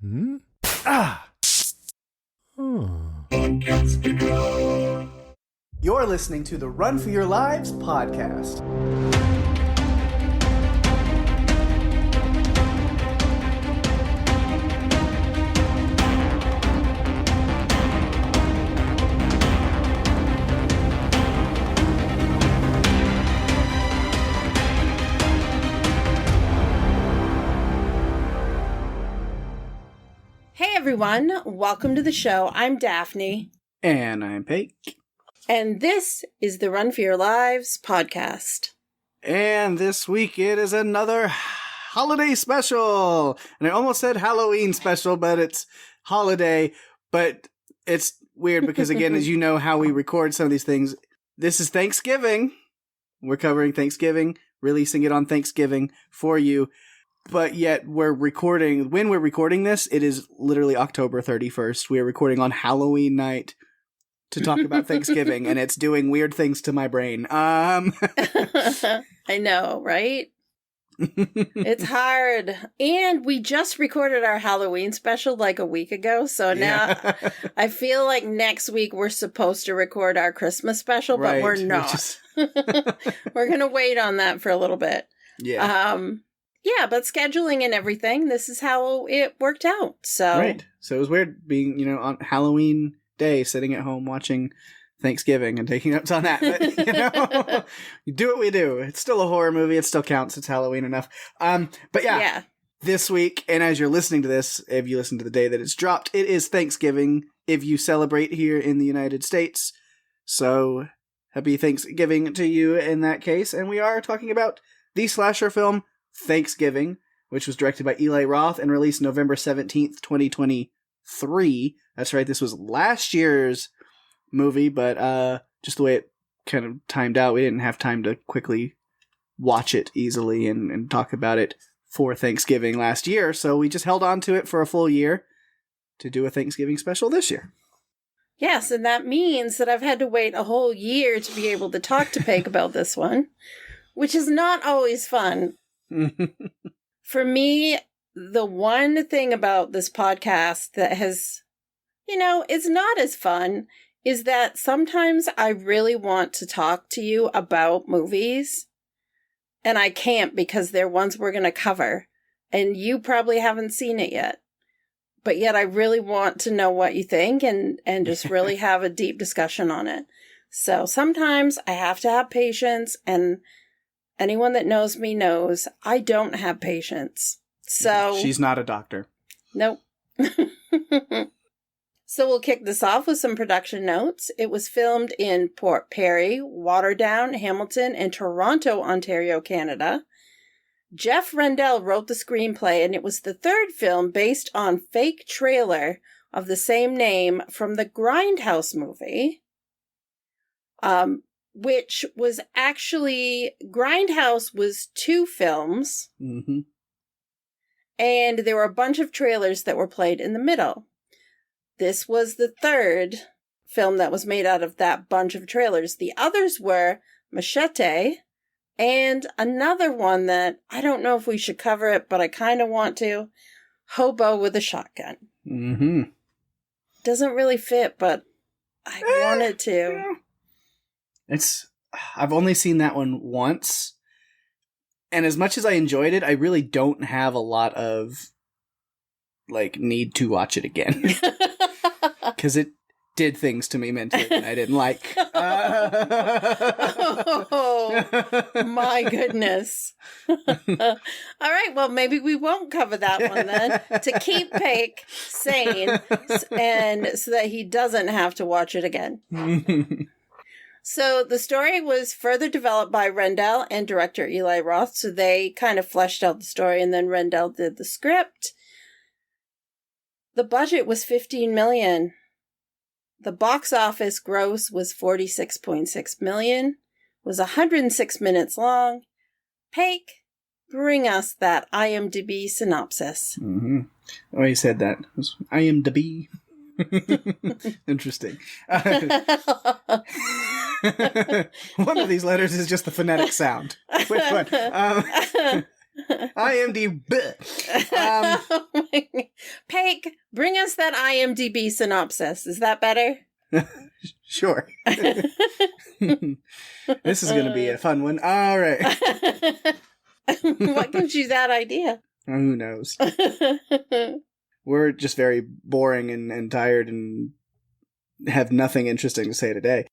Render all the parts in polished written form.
Hmm? Ah! You're listening to the Run for Your Lives podcast. Hey everyone, welcome to the show. I'm Daphne. And I'm Pake. And this is the Run for Your Lives podcast. And this week it is another holiday special. And I almost said Halloween special, but it's holiday. But it's weird because, again, as you know how we record some of these things, this is Thanksgiving. We're covering Thanksgiving, releasing it on Thanksgiving for you. But yet when we're recording this, it is literally October 31st. We are recording on Halloween night to talk about Thanksgiving, and it's doing weird things to my brain. I know, right? It's hard. And we just recorded our Halloween special like a week ago, so now I feel like next week we're supposed to record our Christmas special, but we're not. We're going to wait on that for a little bit. Yeah. Yeah, but scheduling and everything, this is how it worked out. So Right. So it was weird being, on Halloween Day, sitting at home watching Thanksgiving and taking notes on that. But, you do what we do. It's still a horror movie. It still counts. It's Halloween enough. But yeah, this week, and as you're listening to this, if you listen to the day that it's dropped, it is Thanksgiving if you celebrate here in the United States. So happy Thanksgiving to you in that case. And we are talking about the slasher film Thanksgiving, which was directed by Eli Roth and released November 17th, 2023. That's right, this was last year's movie, but just the way it kind of timed out, we didn't have time to quickly watch it easily and talk about it for Thanksgiving last year, so we just held on to it for a full year to do a Thanksgiving special this year. Yes, and that means that I've had to wait a whole year to be able to talk to Pake about this one, which is not always fun. For me, the one thing about this podcast that has, it's not as fun is that sometimes I really want to talk to you about movies and I can't because they're ones we're going to cover and you probably haven't seen it yet. But yet I really want to know what you think and just really have a deep discussion on it. So sometimes I have to have patience, and anyone that knows me knows I don't have patience. So She's not a doctor. Nope. So we'll kick this off with some production notes. It was filmed in Port Perry, Waterdown, Hamilton, and Toronto, Ontario, Canada. Jeff Rendell wrote the screenplay, and it was the third film based on fake trailer of the same name from the Grindhouse movie. Which was actually, Grindhouse was 2 films, and there were a bunch of trailers that were played in the middle. This was the third film that was made out of that bunch of trailers. The others were Machete, and another one that, I don't know if we should cover it, but I kind of want to, Hobo with a Shotgun. Doesn't really fit, but I wanted to. I've only seen that one once, and as much as I enjoyed it, I really don't have a lot of need to watch it again because it did things to me mentally that I didn't like. Oh my goodness. All right, well, maybe we won't cover that one then to keep Pake sane and so that he doesn't have to watch it again. So the story was further developed by Rendell and director Eli Roth. So they kind of fleshed out the story, and then Rendell did the script. The budget was $15 million. The box office gross was $46.6 million. Was 106 minutes long. Pake, bring us that IMDb synopsis. Oh, you said that. It was IMDb. Interesting. One of these letters is just the phonetic sound. Which one? IMDb. Pake, bring us that IMDb synopsis. Is that better? Sure. This is going to be a fun one. All right. What gives you that idea? Who knows? We're just very boring and tired and have nothing interesting to say today.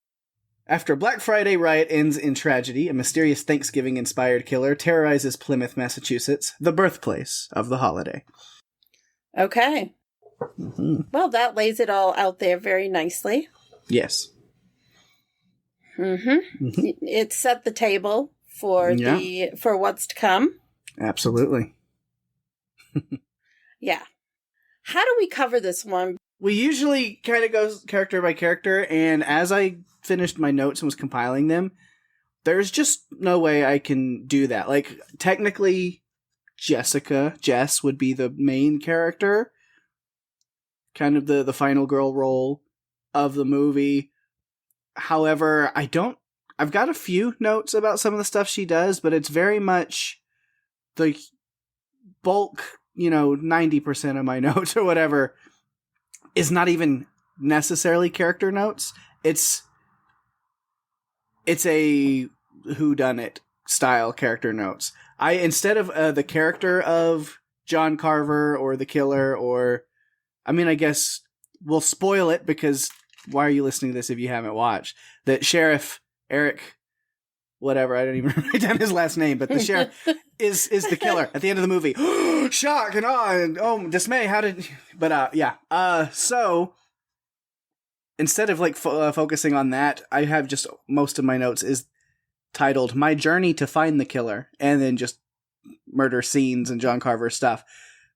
After a Black Friday riot ends in tragedy, a mysterious Thanksgiving-inspired killer terrorizes Plymouth, Massachusetts, the birthplace of the holiday. Okay. Mm-hmm. Well, that lays it all out there very nicely. Yes. Mm-hmm. It set the table for for what's to come. Absolutely. Yeah. How do we cover this one? We usually kind of go character by character, and as I finished my notes and was compiling them, there's just no way I can do that. Like, technically, Jess, would be the main character, kind of the final girl role of the movie. However, I've got a few notes about some of the stuff she does, but it's very much the bulk, 90% of my notes or whatever is not even necessarily character notes. It's a whodunit style character notes. Instead of the character of John Carver or the killer, or I guess we'll spoil it because why are you listening to this if you haven't watched? That Sheriff Eric, whatever, I don't even write down his last name, but the sheriff is the killer at the end of the movie. Shock and awe and dismay. How did? But so instead of focusing on that, I have just most of my notes is titled "My Journey to Find the Killer," and then just murder scenes and John Carver stuff.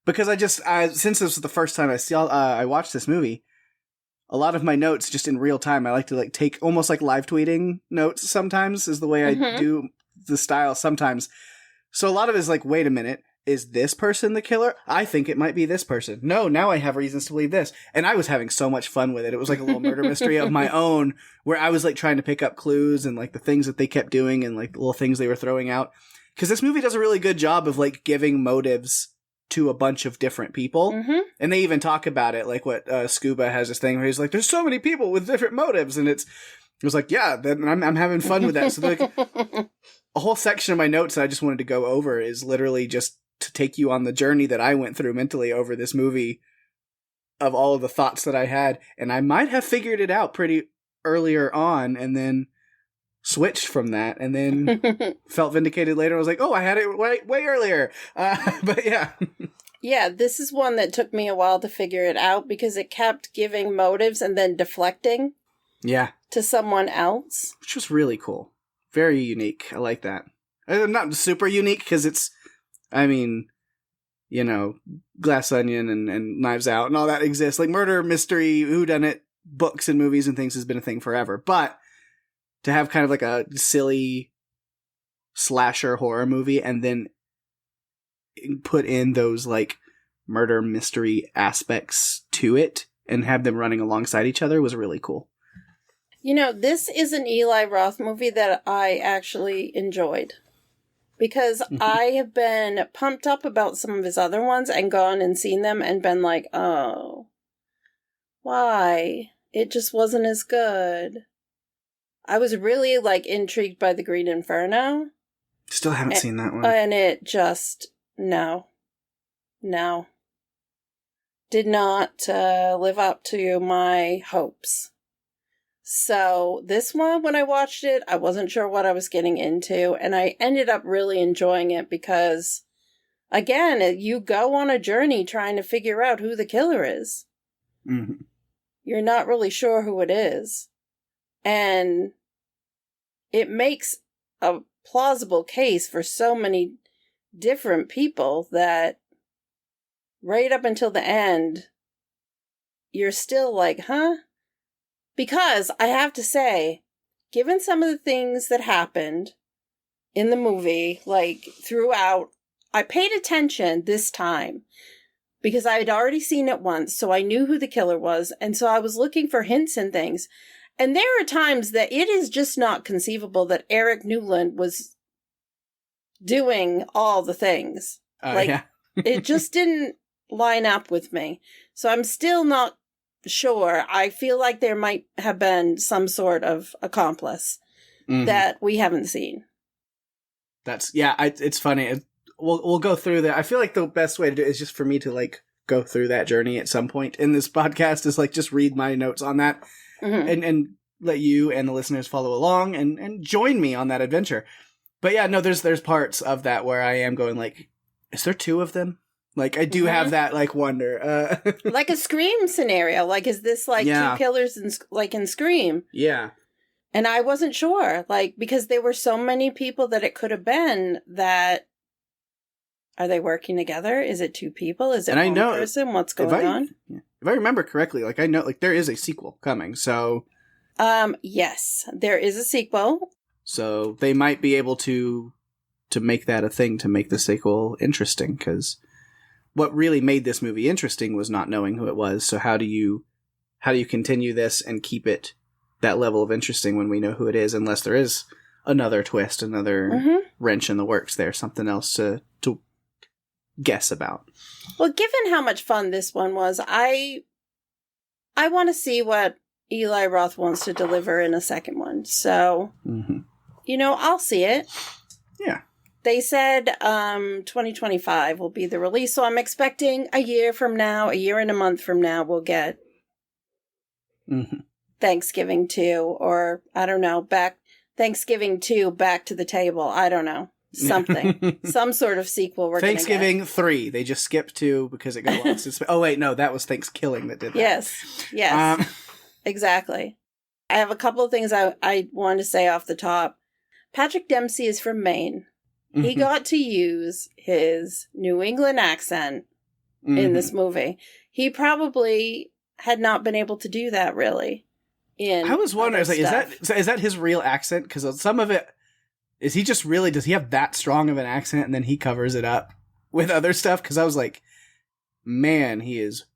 Because since this was the first time I watched this movie, a lot of my notes just in real time, I like to take almost like live tweeting notes sometimes is the way I do the style sometimes. So a lot of it is wait a minute, is this person the killer? I think it might be this person. No, now I have reasons to believe this. And I was having so much fun with it. It was like a little murder mystery of my own where I was trying to pick up clues and the things that they kept doing and the little things they were throwing out. Because this movie does a really good job of giving motives to a bunch of different people. Mm-hmm. And they even talk about it, what Scuba has this thing where he's there's so many people with different motives. And it was then I'm having fun with that. So a whole section of my notes that I just wanted to go over is literally just to take you on the journey that I went through mentally over this movie of all of the thoughts that I had. And I might have figured it out pretty earlier on and then switched from that and then felt vindicated later. I was like, oh, I had it way earlier. But yeah. Yeah, this is one that took me a while to figure it out because it kept giving motives and then deflecting. Yeah. To someone else. Which was really cool. Very unique. I like that. Not super unique because it's, Glass Onion and Knives Out and all that exists. Murder, mystery, whodunit, books and movies and things has been a thing forever. But to have kind of a silly slasher horror movie and then put in those murder mystery aspects to it and have them running alongside each other was really cool. This is an Eli Roth movie that I actually enjoyed because I have been pumped up about some of his other ones and gone and seen them and been oh, why? It just wasn't as good. I was really intrigued by The Green Inferno. Still haven't seen that one. And it just, no. Did not live up to my hopes. So this one, when I watched it, I wasn't sure what I was getting into. And I ended up really enjoying it because, again, you go on a journey trying to figure out who the killer is. Mm-hmm. You're not really sure who it is. And it makes a plausible case for so many different people that right up until the end, you're still huh? Because I have to say, given some of the things that happened in the movie, throughout, I paid attention this time because I had already seen it once, so I knew who the killer was, and so I was looking for hints and things. And there are times that it is just not conceivable that Eric Newland was doing all the things. Yeah. It just didn't line up with me. So I'm still not sure. I feel like there might have been some sort of accomplice that we haven't seen. It's funny. We'll go through that. I feel like the best way to do it is just for me to like go through that journey at some point in this podcast, is like just read my notes on that and let you and the listeners follow along and join me on that adventure. But yeah, no, there's parts of that where I am going like, is there two of them? Like, I do have that, like, wonder. Like a Scream scenario. Like, is this, like, two killers in Scream? Yeah. And I wasn't sure. Like, because there were so many people that it could have been that... Are they working together? Is it two people? Is it one person? What's going on? If I remember correctly, like, I know, like, there is a sequel coming, so... Yes. There is a sequel. So they might be able to make that a thing, to make the sequel interesting, because... What really made this movie interesting was not knowing who it was. So how do you continue this and keep it that level of interesting when we know who it is, unless there is another twist, another wrench in the works there, something else to guess about. Well, given how much fun this one was, I want to see what Eli Roth wants to deliver in a second one. So, I'll see it. Yeah. They said 2025 will be the release, so I'm expecting a year and a month from now, we'll get Thanksgiving 2, or, I don't know, Thanksgiving 2, Back to the Table. I don't know. Something. Some sort of sequel we're Thanksgiving 3. They just skipped 2 because it got lost. Oh, wait, no, that was Thanksgiving that did that. Yes. Exactly. I have a couple of things I want to say off the top. Patrick Dempsey is from Maine. He got to use his New England accent in this movie. He probably had not been able to do that really. I was wondering, is that his real accent? Because some of it, does he have that strong of an accent and then he covers it up with other stuff? Because I was like, man, he is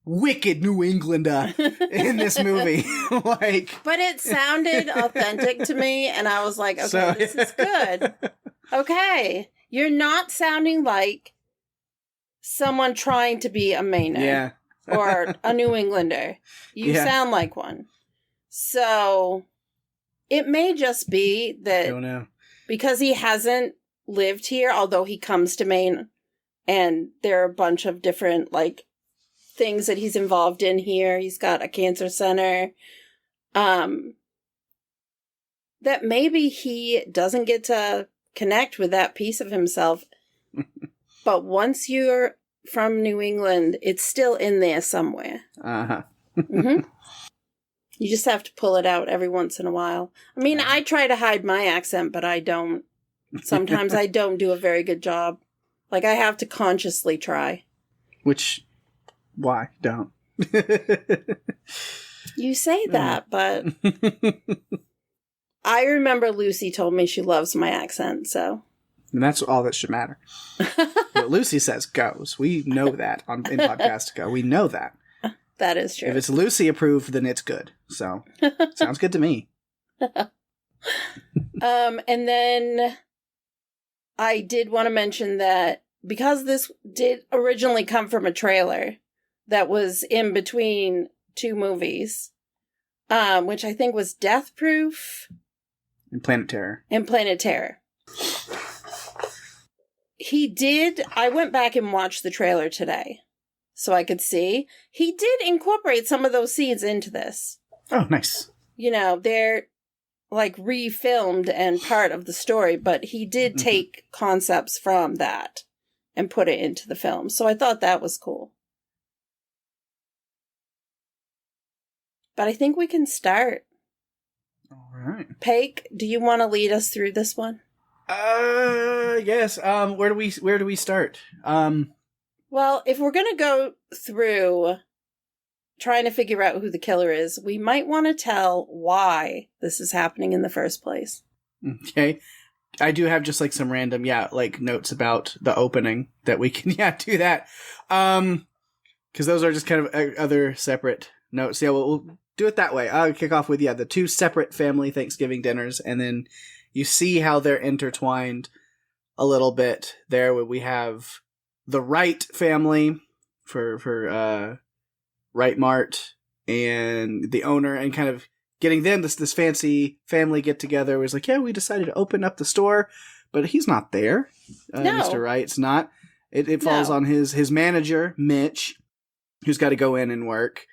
wicked New Englander in this movie. But it sounded authentic to me, and I was like, okay, this is good. Okay, you're not sounding like someone trying to be a Mainer or a New Englander. You sound like one. So it may just be that, I don't know, because he hasn't lived here, although he comes to Maine, and there are a bunch of different things that he's involved in here. He's got a cancer center. That maybe he doesn't get to connect with that piece of himself. But once you're from New England, it's still in there somewhere. You just have to pull it out every once in a while. I mean, I try to hide my accent, but I don't. Sometimes I don't do a very good job. I have to consciously try. Why don't? You say that, but I remember Lucy told me she loves my accent, so. And that's all that should matter. What Lucy says goes. We know that in Podcast Go. We know that. That is true. If it's Lucy approved, then it's good. So, sounds good to me. And then I did want to mention that because this did originally come from a trailer that was in between two movies, which I think was Death Proof and Planet Terror. I went back and watched the trailer today so I could see. He did incorporate some of those scenes into this. Oh, nice. They're refilmed and part of the story, but he did take concepts from that and put it into the film. So I thought that was cool. But I think we can start. All right. Pake, do you want to lead us through this one? Yes. Where do we start? Well, if we're going to go through trying to figure out who the killer is, we might want to tell why this is happening in the first place. Okay. I do have just some random, notes about the opening that we can, do that. Because those are just kind of other separate notes. Yeah, we'll do it that way. I'll kick off with, the two separate family Thanksgiving dinners, and then you see how they're intertwined a little bit there where we have the Wright family for Wright Mart and the owner, and kind of getting them this fancy family get together. Was like, yeah, we decided to open up the store, but he's not there. No. Mr. Wright's not. It falls on his manager, Mitch, who's got to go in and work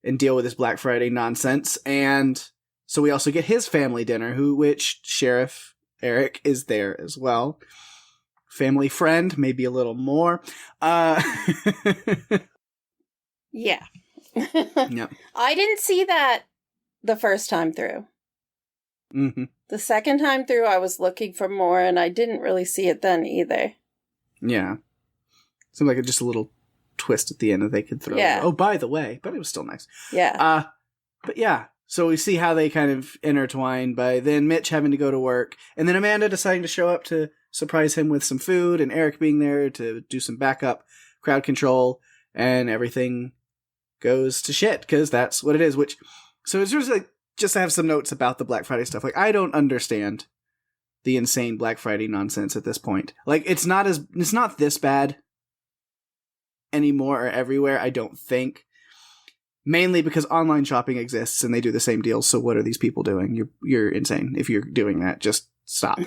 and deal with this Black Friday nonsense. And so we also get his family dinner, which Sheriff Eric is there as well. Family friend, maybe a little more. Yeah. Yep. I didn't see that the first time through. Mm-hmm. The second time through, I was looking for more, and I didn't really see it then either. Yeah. Seemed like just a little twist at the end that they could throw. Yeah. Oh, by the way, but it was still nice. Yeah. But yeah, so we see how they kind of intertwine by then Mitch having to go to work, and then Amanda deciding to show up to surprise him with some food, and Eric being there to do some backup crowd control, and everything goes to shit, because that's what it is. So it's just to have some notes about the Black Friday stuff. Like, I don't understand the insane Black Friday nonsense at this point. Like, it's not this bad anymore or everywhere, I don't think. Mainly because online shopping exists and they do the same deals. So what are these people doing? You're insane if you're doing that. Just stop.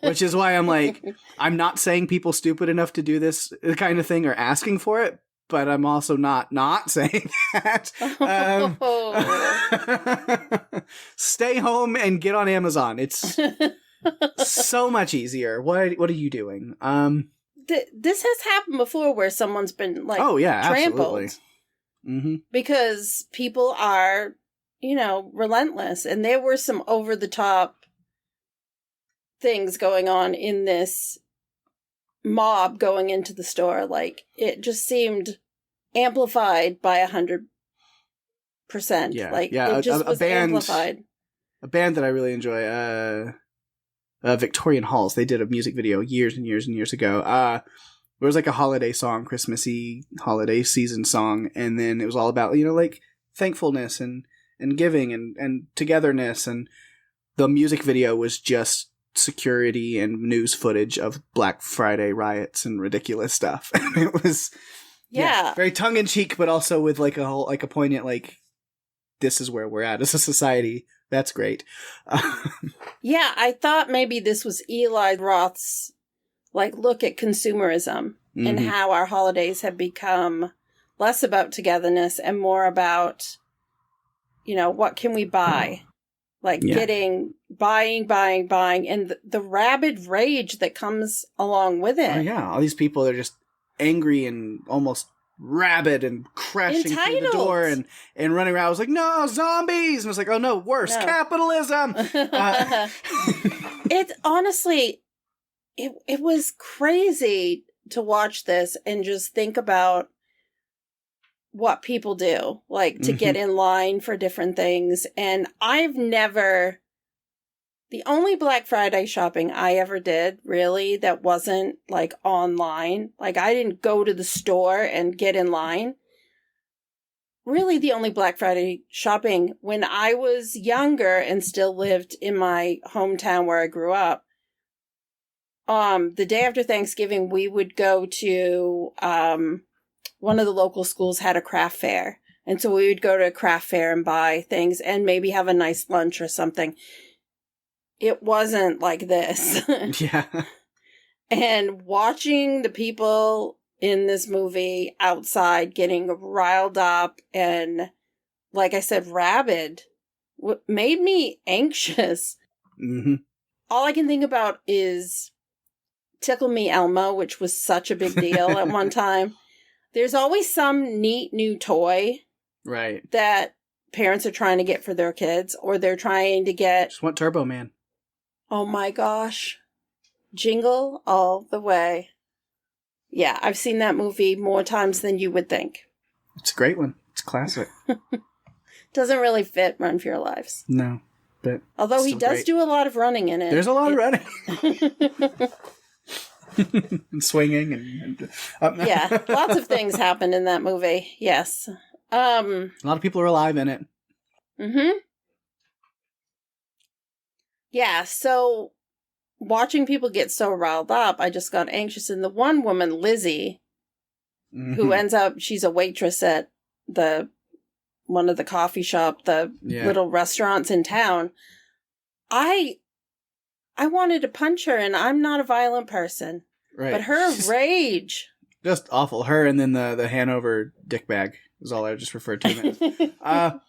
Which is why I'm like, I'm not saying people stupid enough to do this kind of thing or asking for it, but I'm also not saying that. Stay home and get on Amazon. It's so much easier. What are you doing? This has happened before where someone's been like, oh yeah, trampled. absolutely. Mm-hmm. Because people are, relentless. And there were some over-the-top things going on in this mob going into the store. Like, it just seemed amplified by 100%. Yeah, like, yeah, it just was amplified. A band that I really enjoy, Victorian Halls. They did a music video years and years and years ago. It was like a holiday song, Christmassy holiday season song, and then it was all about, like thankfulness and giving and togetherness, and the music video was just security and news footage of Black Friday riots and ridiculous stuff. And it was very tongue in cheek, but also with like a poignant, like, this is where we're at as a society. That's great. Yeah, I thought maybe this was Eli Roth's look at consumerism and how our holidays have become less about togetherness and more about, what can we buy? Buying, and the rabid rage that comes along with it. Oh yeah, all these people are just angry and almost rabid and crashing through the door and running around. I was like, no, zombies! And I was like, oh no, worse, capitalism! It's honestly... It was crazy to watch this and just think about what people do, to get in line for different things. And the only Black Friday shopping I ever did, really, that wasn't, online. I didn't go to the store and get in line. Really, the only Black Friday shopping when I was younger and still lived in my hometown where I grew up. The day after Thanksgiving, we would go to, one of the local schools had a craft fair. And so we would go to a craft fair and buy things and maybe have a nice lunch or something. It wasn't like this. Yeah. And watching the people in this movie outside getting riled up and, like I said, rabid, made me anxious. Mm-hmm. All I can think about is Tickle Me Elmo, which was such a big deal at one time. There's always some neat new toy, right, that parents are trying to get for their kids, or they're trying to get... Just want Turbo Man. Oh my gosh. Jingle all the way. Yeah, I've seen that movie more times than you would think. It's a great one. It's classic. Doesn't really fit Run for Your Lives. No, but... Although he does do a lot of running in it. There's a lot of running. And swinging and yeah, lots of things happen in that movie. Yes. A lot of people are alive in it. Yeah, so watching people get so riled up, I just got anxious. And the one woman, Lizzie, who ends up, she's a waitress at one of the coffee shop, the little restaurants in town. I wanted to punch her, and I'm not a violent person. Right. But her rage. Just awful. Her and then the Hanover dickbag is all I just referred to them.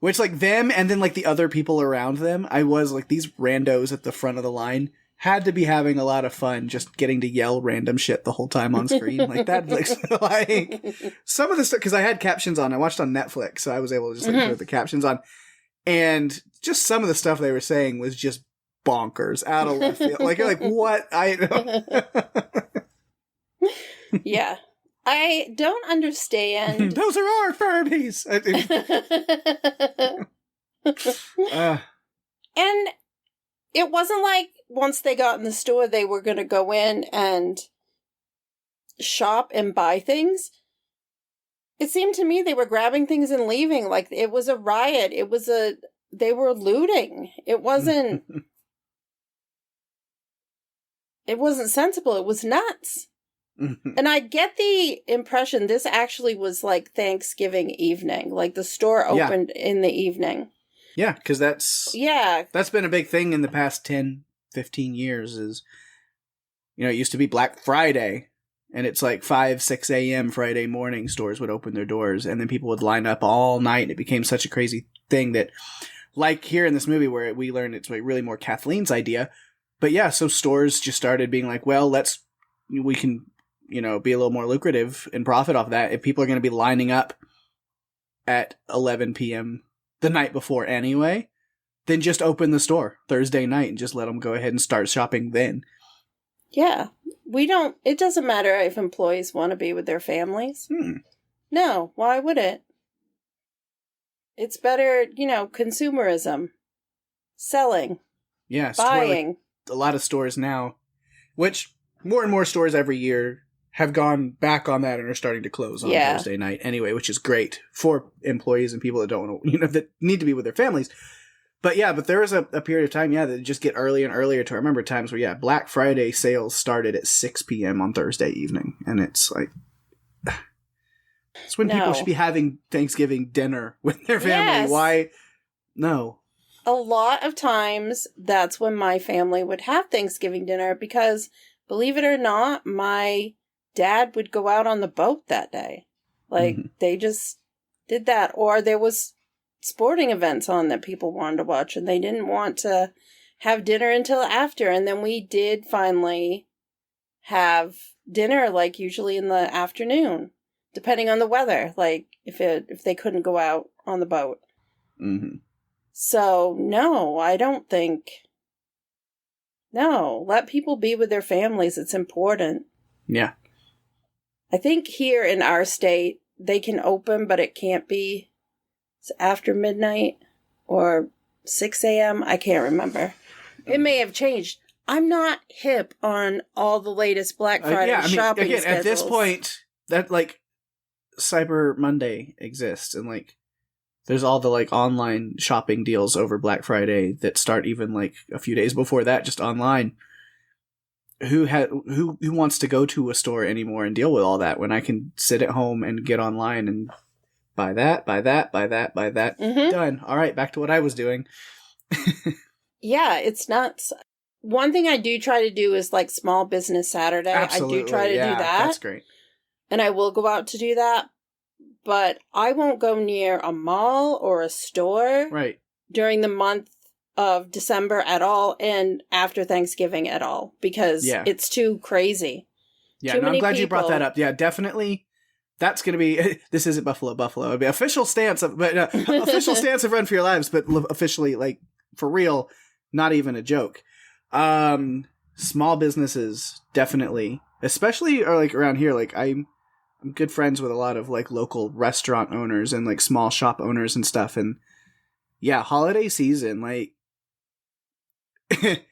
Which, like, them and then, like, the other people around them, I was, like, these randos at the front of the line had to be having a lot of fun just getting to yell random shit the whole time on screen. Like, that, like some of the stuff, because I had captions on. I watched on Netflix, so I was able to just, like, put the captions on. And just some of the stuff they were saying was just bonkers, out of left field. Like, you're like, what? Yeah. I don't understand. Those are our Furbies! And it wasn't like once they got in the store, they were going to go in and shop and buy things. It seemed to me they were grabbing things and leaving. Like, it was a riot. They were looting. It wasn't sensible. It was nuts. And I get the impression this actually was like Thanksgiving evening. Like, the store opened in the evening. Yeah, because that's been a big thing in the past 10, 15 years is, it used to be Black Friday, and it's like 5, 6 a.m. Friday morning, stores would open their doors, and then people would line up all night, and it became such a crazy thing that, like here in this movie where we learned it's like really more Kathleen's idea, but yeah, so stores just started being like, well, we can be a little more lucrative and profit off that. If people are going to be lining up at 11 p.m. the night before anyway, then just open the store Thursday night and just let them go ahead and start shopping then. Yeah. It doesn't matter if employees want to be with their families. No, why would it? It's better, consumerism, selling, buying. Like a lot of stores now, which more and more stores every year have gone back on that and are starting to close on Thursday night anyway, which is great for employees and people that don't want to, that need to be with their families. But there was a period of time, that just get earlier and earlier to. I remember times where, Black Friday sales started at 6 p.m. on Thursday evening. And it's like, it's when people should be having Thanksgiving dinner with their family. Yes. Why? No. A lot of times, that's when my family would have Thanksgiving dinner because, believe it or not, my dad would go out on the boat that day. Like, they just did that. Or there was sporting events on that people wanted to watch, and they didn't want to have dinner until after. And then we did finally have dinner, like, usually in the afternoon, depending on the weather, like, if they couldn't go out on the boat. So, no, I don't think... No, let people be with their families. It's important. Yeah. I think here in our state, they can open, but it can't be after midnight or 6 a.m. I can't remember. It may have changed. I'm not hip on all the latest Black Friday shopping schedules. At this point, that, like, Cyber Monday exists, and, like, there's all the, like, online shopping deals over Black Friday that start even, like, a few days before that, just online. Who wants to go to a store anymore and deal with all that when I can sit at home and get online and buy that. Done. All right, back to what I was doing. Yeah, it's nuts. One thing I do try to do is, like, Small Business Saturday. Absolutely. I do try to do that. That's great. And I will go out to do that. But I won't go near a mall or a store during the month of December at all, and after Thanksgiving at all, because it's too crazy. Yeah, I'm glad you brought that up. Yeah, definitely. That's going to be, this isn't Buffalo. It'll be official stance of Run for Your Lives, but officially, like, for real, not even a joke. Small businesses, definitely, especially are, like, around here. Like, I'm good friends with a lot of, like, local restaurant owners and, like, small shop owners and stuff. And yeah, holiday season, like,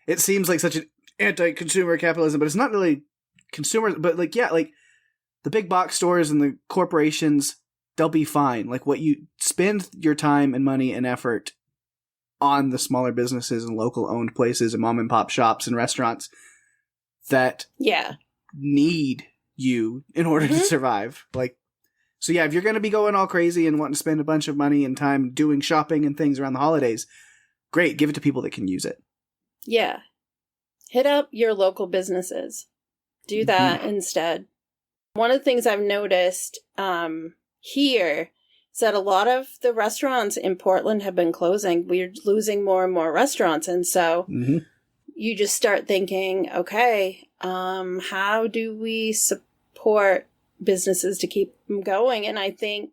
it seems like such an anti-consumer capitalism, but it's not really consumer, but, like, like, the big box stores and the corporations, they'll be fine. Like, what you spend your time and money and effort on the smaller businesses and local owned places and mom and pop shops and restaurants that need you in order to survive. Like, so yeah, if you're going to be going all crazy and wanting to spend a bunch of money and time doing shopping and things around the holidays, great, give it to people that can use it. Yeah. Hit up your local businesses. Do that instead. One of the things I've noticed here is that a lot of the restaurants in Portland have been closing. We're losing more and more restaurants. And so you just start thinking, okay, how do we support businesses to keep them going? And I think,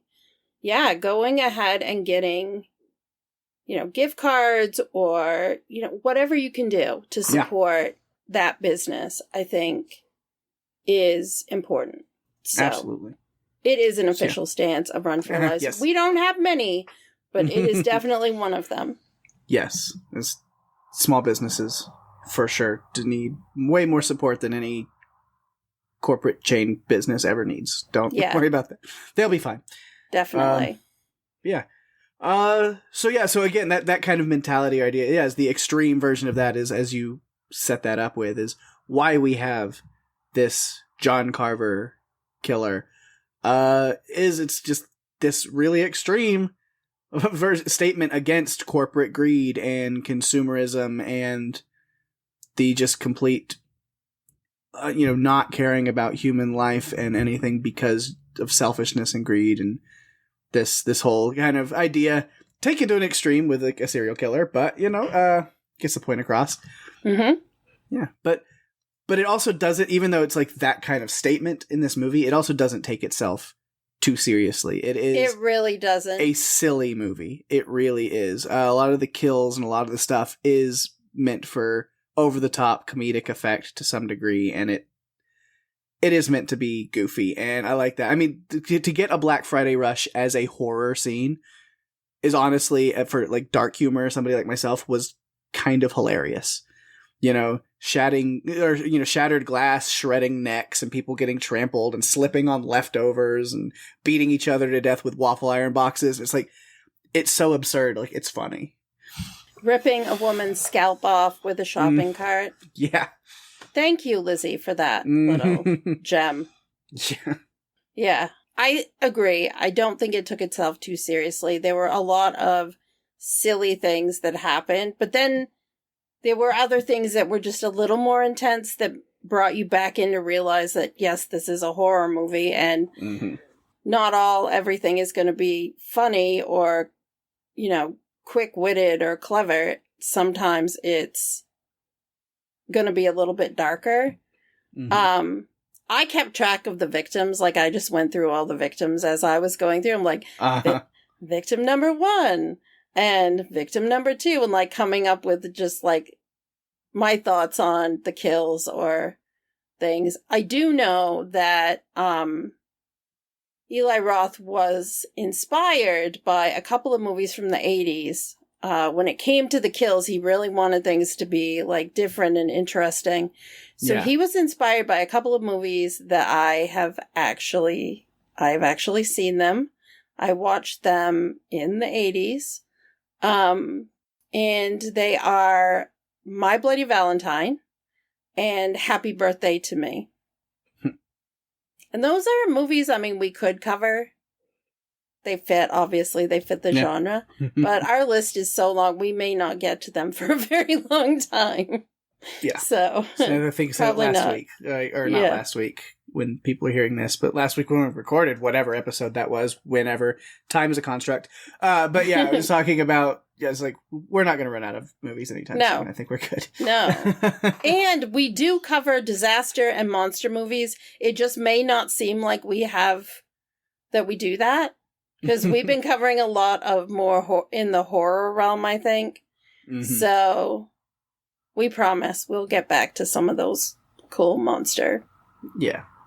going ahead and getting, gift cards or, whatever you can do to support that business, I think is important. So absolutely. It is an official stance of Run for Your Lives. Yes. We don't have many, but it is definitely one of them. Yes. It's small businesses, for sure, to need way more support than any corporate chain business ever needs. Don't worry about that. They'll be fine. Definitely. So again, that kind of mentality or idea, is the extreme version of that is, as you set that up with, is why we have this John Carver killer. It's just this really extreme statement against corporate greed and consumerism and the just complete, not caring about human life and anything because of selfishness and greed, and this whole kind of idea taken to an extreme with like a serial killer, but gets the point across. Yeah, but it also doesn't, even though it's like that kind of statement in this movie, it also doesn't take itself too seriously. It really doesn't. A silly movie. It really is. A lot of the kills and a lot of the stuff is meant for over-the-top comedic effect to some degree, and it is meant to be goofy, and I like that. I mean, to get a Black Friday rush as a horror scene is honestly, for like dark humor, somebody like myself, was kind of hilarious. Shattered glass, shredding necks, and people getting trampled and slipping on leftovers and beating each other to death with waffle iron boxes. It's like, it's so absurd. Like, it's funny. Ripping a woman's scalp off with a shopping cart. Yeah. Thank you, Lizzie, for that little gem. Yeah. Yeah. I agree. I don't think it took itself too seriously. There were a lot of silly things that happened, but then there were other things that were just a little more intense that brought you back in to realize that, yes, this is a horror movie, and not everything is going to be funny or, quick-witted or clever. Sometimes it's going to be a little bit darker. I kept track of the victims. Like, I just went through all the victims as I was going through. I'm like, victim number 1 and victim number 2, and like coming up with just like my thoughts on the kills or things. I do know that Eli Roth was inspired by a couple of movies from the 80s. When it came to the kills, he really wanted things to be like different and interesting. So he was inspired by a couple of movies that I've actually seen them. I watched them in the 80s. And they are My Bloody Valentine and Happy Birthday to Me. And those are movies, I mean, we could cover. They fit the genre. But our list is so long, we may not get to them for a very long time. Yeah. So I think last week, or not last week when people are hearing this, but last week when we recorded whatever episode that was, whenever. Time is a construct. But yeah, I was talking about, it's like, we're not going to run out of movies anytime soon. I think we're good. No. And we do cover disaster and monster movies. It just may not seem like we do that. Because we've been covering a lot of more in the horror realm, I think. So we promise we'll get back to some of those cool monster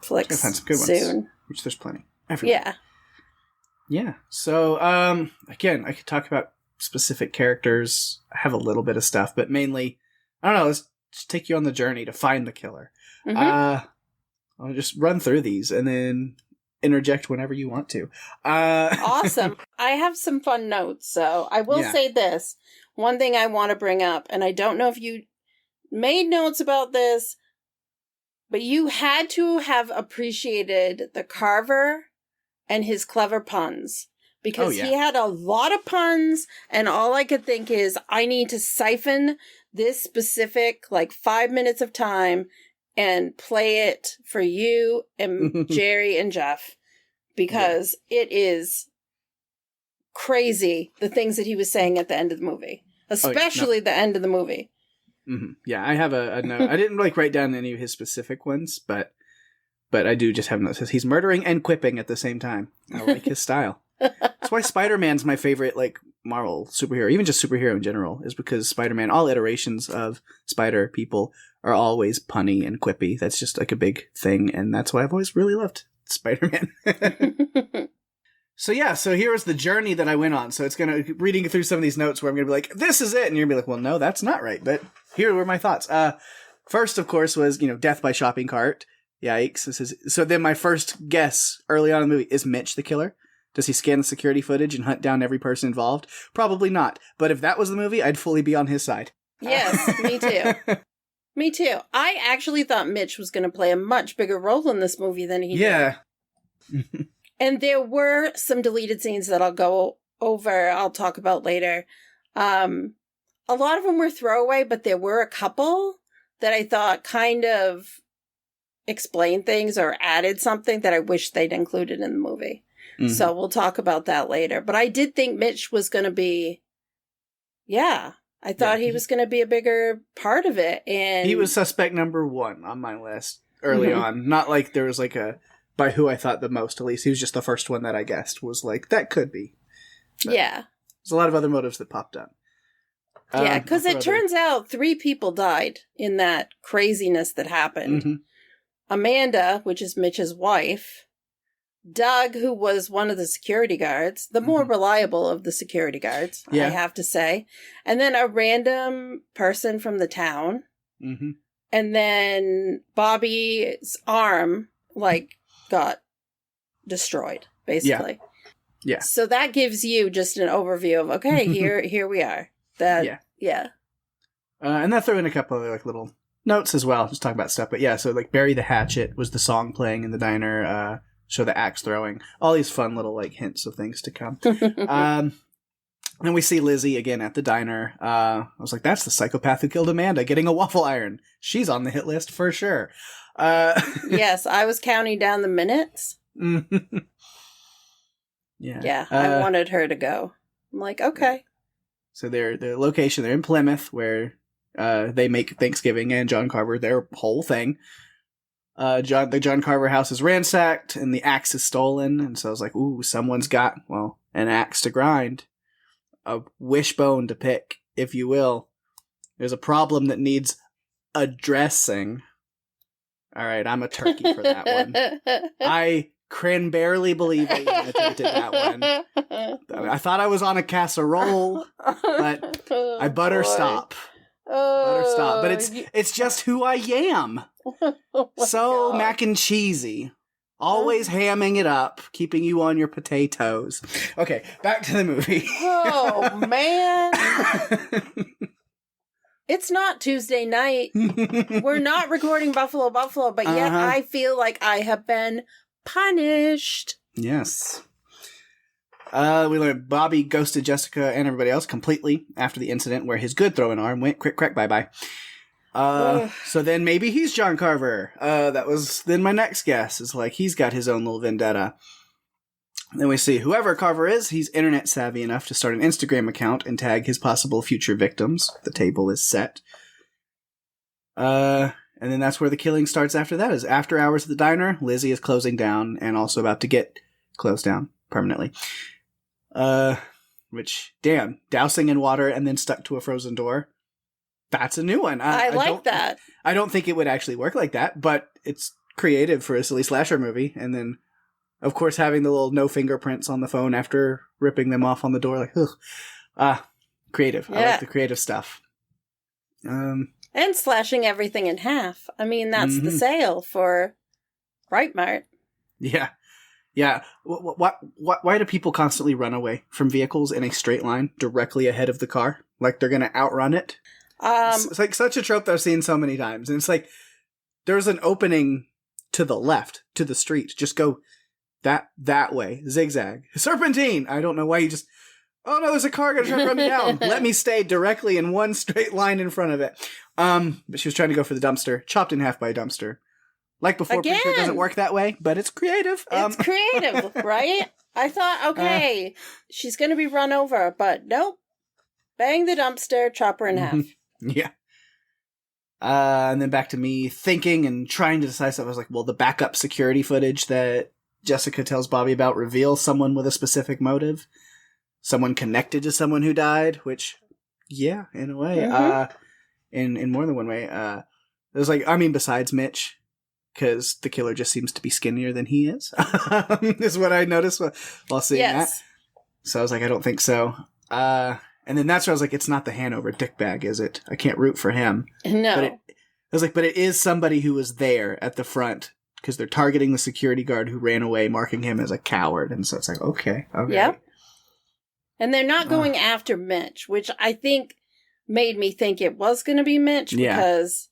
flicks find some good soon. Ones, which there's plenty. Everywhere. Yeah. Yeah. So, again, I could talk about specific characters. I have a little bit of stuff, but mainly, I don't know, let's just take you on the journey to find the killer. I'll just run through these and then interject whenever you want to. Awesome. I have some fun notes. So I will say this. one thing I want to bring up, and I don't know if you made notes about this, but you had to have appreciated the Carver and his clever puns. Because he had a lot of puns, and all I could think is, I need to siphon this specific, 5 minutes of time and play it for you and Jerry and Jeff. Because it is crazy, the things that he was saying at the end of the movie. Especially the end of the movie. Mm-hmm. Yeah, I have a note. I didn't write down any of his specific ones, but I do just have notes. It says he's murdering and quipping at the same time. I like his style. That's why Spider-Man's my favorite, Marvel superhero, even just superhero in general, is because Spider-Man, all iterations of Spider people are always punny and quippy. That's just a big thing, and that's why I've always really loved Spider-Man. So here was the journey that I went on. So it's reading through some of these notes where I'm going to be like, this is it. And you're going to be like, well, no, that's not right. But here were my thoughts. First, of course, was, death by shopping cart. Yikes. So then my first guess early on in the movie, is Mitch the killer? Does he scan the security footage and hunt down every person involved? Probably not. But if that was the movie, I'd fully be on his side. Yes, me too. Me too. I actually thought Mitch was going to play a much bigger role in this movie than he did. Yeah. And there were some deleted scenes that I'll go over, I'll talk about later. A lot of them were throwaway, but there were a couple that I thought kind of explained things or added something that I wish they'd included in the movie. Mm-hmm. So we'll talk about that later. But I did think Mitch was going to be, I thought he was going to be a bigger part of it. And he was suspect number 1 on my list early on. Not like there was by who I thought the most, at least. He was just the first one that I guessed was that could be. But there's a lot of other motives that popped up. Yeah, because it turns out 3 people died in that craziness that happened. Mm-hmm. Amanda, which is Mitch's wife. Doug, who was one of the security guards, the more reliable of the security guards, I have to say. And then a random person from the town. Mm-hmm. And then Bobby's arm, got destroyed, basically. Yeah. So that gives you just an overview of, okay, here we are. Yeah. And that threw in a couple of little notes as well, just talk about stuff. But so Bury the Hatchet was the song playing in the diner, show the axe throwing, all these fun little hints of things to come. Then we see Lizzie again at the diner. I was like, that's the psychopath who killed Amanda getting a waffle iron. She's on the hit list for sure. Yes, I was counting down the minutes. Yeah, I wanted her to go. I'm like, okay. So their location, they're in Plymouth, where they make Thanksgiving and John Carver their whole thing. The John Carver house is ransacked and the axe is stolen, and so I was like, ooh, someone's got an axe to grind, a wishbone to pick, if you will. There's a problem that needs addressing. All right, I'm a turkey for that one. I can barely believe I even attempted that one. I thought I was on a casserole, but I butter stop. Butter stop. But it's just who I am. So God. Mac and cheesy. Always hamming it up, keeping you on your potatoes. Okay, back to the movie. Oh, man. It's not Tuesday night. We're not recording Buffalo, but yet I feel like I have been punished. Yes. We learned Bobby ghosted Jessica and everybody else completely after the incident where his good throwing arm went crick crack bye-bye. So then maybe he's John Carver. That was then my next guess is he's got his own little vendetta. Then we see whoever Carver is, he's internet savvy enough to start an Instagram account and tag his possible future victims. The table is set. And then that's where the killing starts after that, is after hours at the diner. Lizzie is closing down and also about to get closed down permanently. Which, damn, dousing in water and then stuck to a frozen door. That's a new one. I like that. I don't think it would actually work like that, but it's creative for a silly slasher movie. And then, of course, having the little no fingerprints on the phone after ripping them off on the door. Creative. Yeah. I like the creative stuff. And slashing everything in half. I mean, that's the sale for Bright Mart. Yeah. Yeah. Why do people constantly run away from vehicles in a straight line directly ahead of the car? Like they're going to outrun it? It's like such a trope that I've seen so many times. And it's like, there's an opening to the left, to the street. Just go that way. Zigzag. Serpentine! I don't know why you just... Oh no, there's a car going to try to run me down. Let me stay directly in one straight line in front of it. But she was trying to go for the dumpster. Chopped in half by a dumpster. Like before, pretty sure it doesn't work that way, but it's creative. It's creative, right? I thought, okay, she's going to be run over, but nope. Bang the dumpster, chop her in half. Yeah. And then back to me thinking and trying to decide stuff. I was like, well, the backup security footage that Jessica tells Bobby about reveals someone with a specific motive. Someone connected to someone who died, which, yeah, in a way. In more than one way. It was like, I mean, besides Mitch... Because the killer just seems to be skinnier than he is. Is what I noticed while seeing that. So I was like, I don't think so. And then that's where I was like, it's not the Hanover dickbag, is it? I can't root for him. No. But I was like, but it is somebody who was there at the front. Because they're targeting the security guard who ran away, marking him as a coward. And so it's like, okay. Yep. And they're not going after Mitch, which I think made me think it was going to be Mitch. Because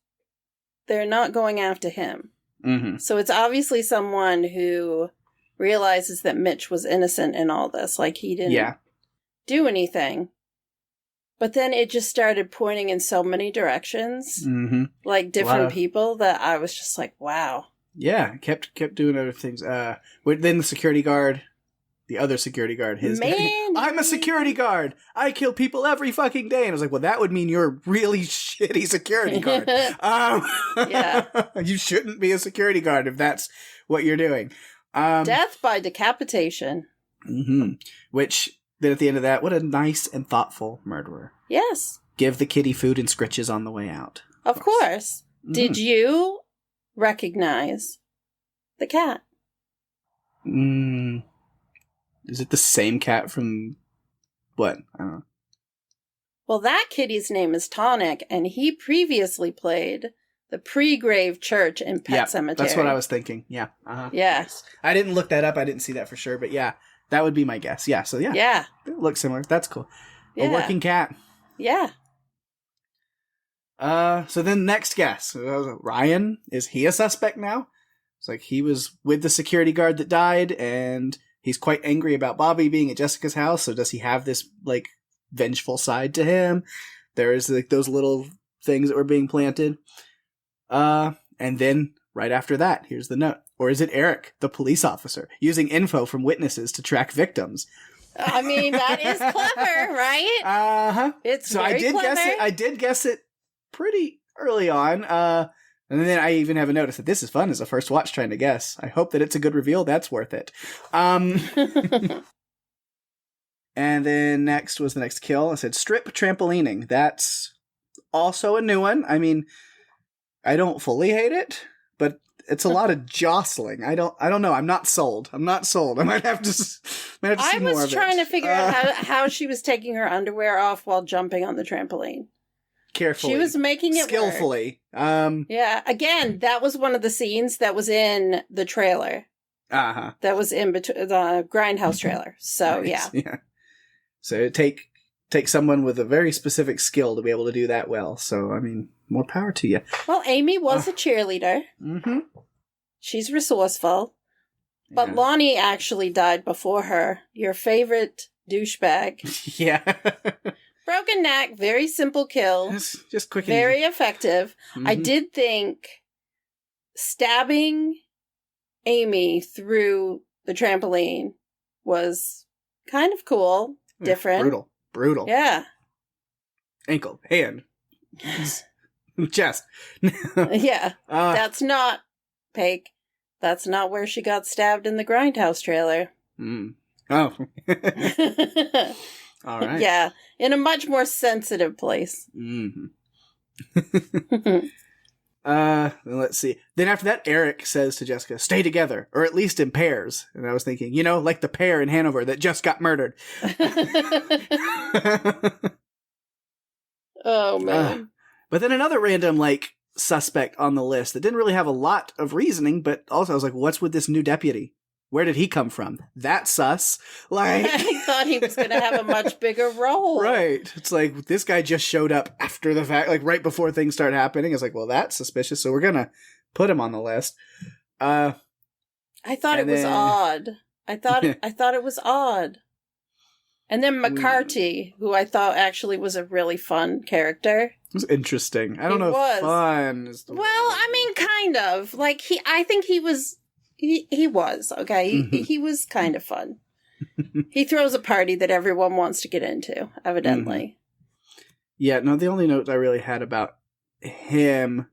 they're not going after him. Mm-hmm. So it's obviously someone who realizes that Mitch was innocent in all this. Like, he didn't do anything. But then it just started pointing in so many directions. Mm-hmm. Like, different people that I was just like, wow. Yeah, kept doing other things. Then the security guard... The other security guard, I'm a security guard. I kill people every fucking day. And I was like, well, that would mean you're a really shitty security guard. You shouldn't be a security guard if that's what you're doing. Death by decapitation. Mm-hmm. Which, then at the end of that, what a nice and thoughtful murderer. Yes. Give the kitty food and scritches on the way out. Of course. Mm-hmm. Did you recognize the cat? Is it the same cat from what? I don't know. Well, that kitty's name is Tonic, and he previously played the pre-grave church in Pet Cemetery. That's what I was thinking. Yeah. Yeah. Yes. I didn't look that up. I didn't see that for sure, but yeah, that would be my guess. Yeah. So yeah. Yeah. It looks similar. That's cool. Yeah. A working cat. Yeah. So then next guess. Ryan, is he a suspect now? It's like he was with the security guard that died, and he's quite angry about Bobby being at Jessica's house, so does he have this, like, vengeful side to him? There's, like, those little things that were being planted. And then, right after that, here's the note. Or is it Eric, the police officer, using info from witnesses to track victims? I mean, that is clever, right? Uh-huh. It's so very clever. I did guess it pretty early on. And then I even have a notice that this is fun as a first watch trying to guess. I hope that it's a good reveal. That's worth it. And then next was the next kill. I said strip trampolining. That's also a new one. I mean, I don't fully hate it, but it's a lot of jostling. I don't know. I'm not sold. I might have to see more of it. I was trying to figure out how she was taking her underwear off while jumping on the trampoline. Carefully. She was making it skillfully. Yeah. Again, that was one of the scenes that was in the trailer. Uh-huh. That was in between the Grindhouse trailer. So, nice. Yeah. So it take someone with a very specific skill to be able to do that well. So, I mean, more power to you. Well, Amy was a cheerleader. Mm-hmm. She's resourceful. But Lonnie actually died before her. Your favorite douchebag. Yeah. Broken neck, very simple kill. Just quick and very easy. Effective. Mm-hmm. I did think stabbing Amy through the trampoline was kind of cool. Different. Brutal. Yeah. Ankle, hand, chest. Yeah. That's not Pake. That's not where she got stabbed in the Grindhouse trailer. Oh. All right. Yeah, in a much more sensitive place. Mm-hmm. Let's see. Then after that, Eric says to Jessica, "Stay together, or at least in pairs." And I was thinking, like the pair in Hanover that just got murdered. Oh man! But then another random suspect on the list that didn't really have a lot of reasoning, but also I was like, "What's with this new deputy? Where did he come from? That's sus. Like, I thought he was going to have a much bigger role. Right. It's like, this guy just showed up after the fact, like right before things start happening. It's like, well, that's suspicious, so we're going to put him on the list. I thought it was odd. I thought it was odd. And then McCarty, who I thought actually was a really fun character. It was interesting. I don't know if fun is the Well, I mean, kind of. Like, I think he was, okay? He was kind of fun. He throws a party that everyone wants to get into, evidently. Yeah, no, the only note I really had about him,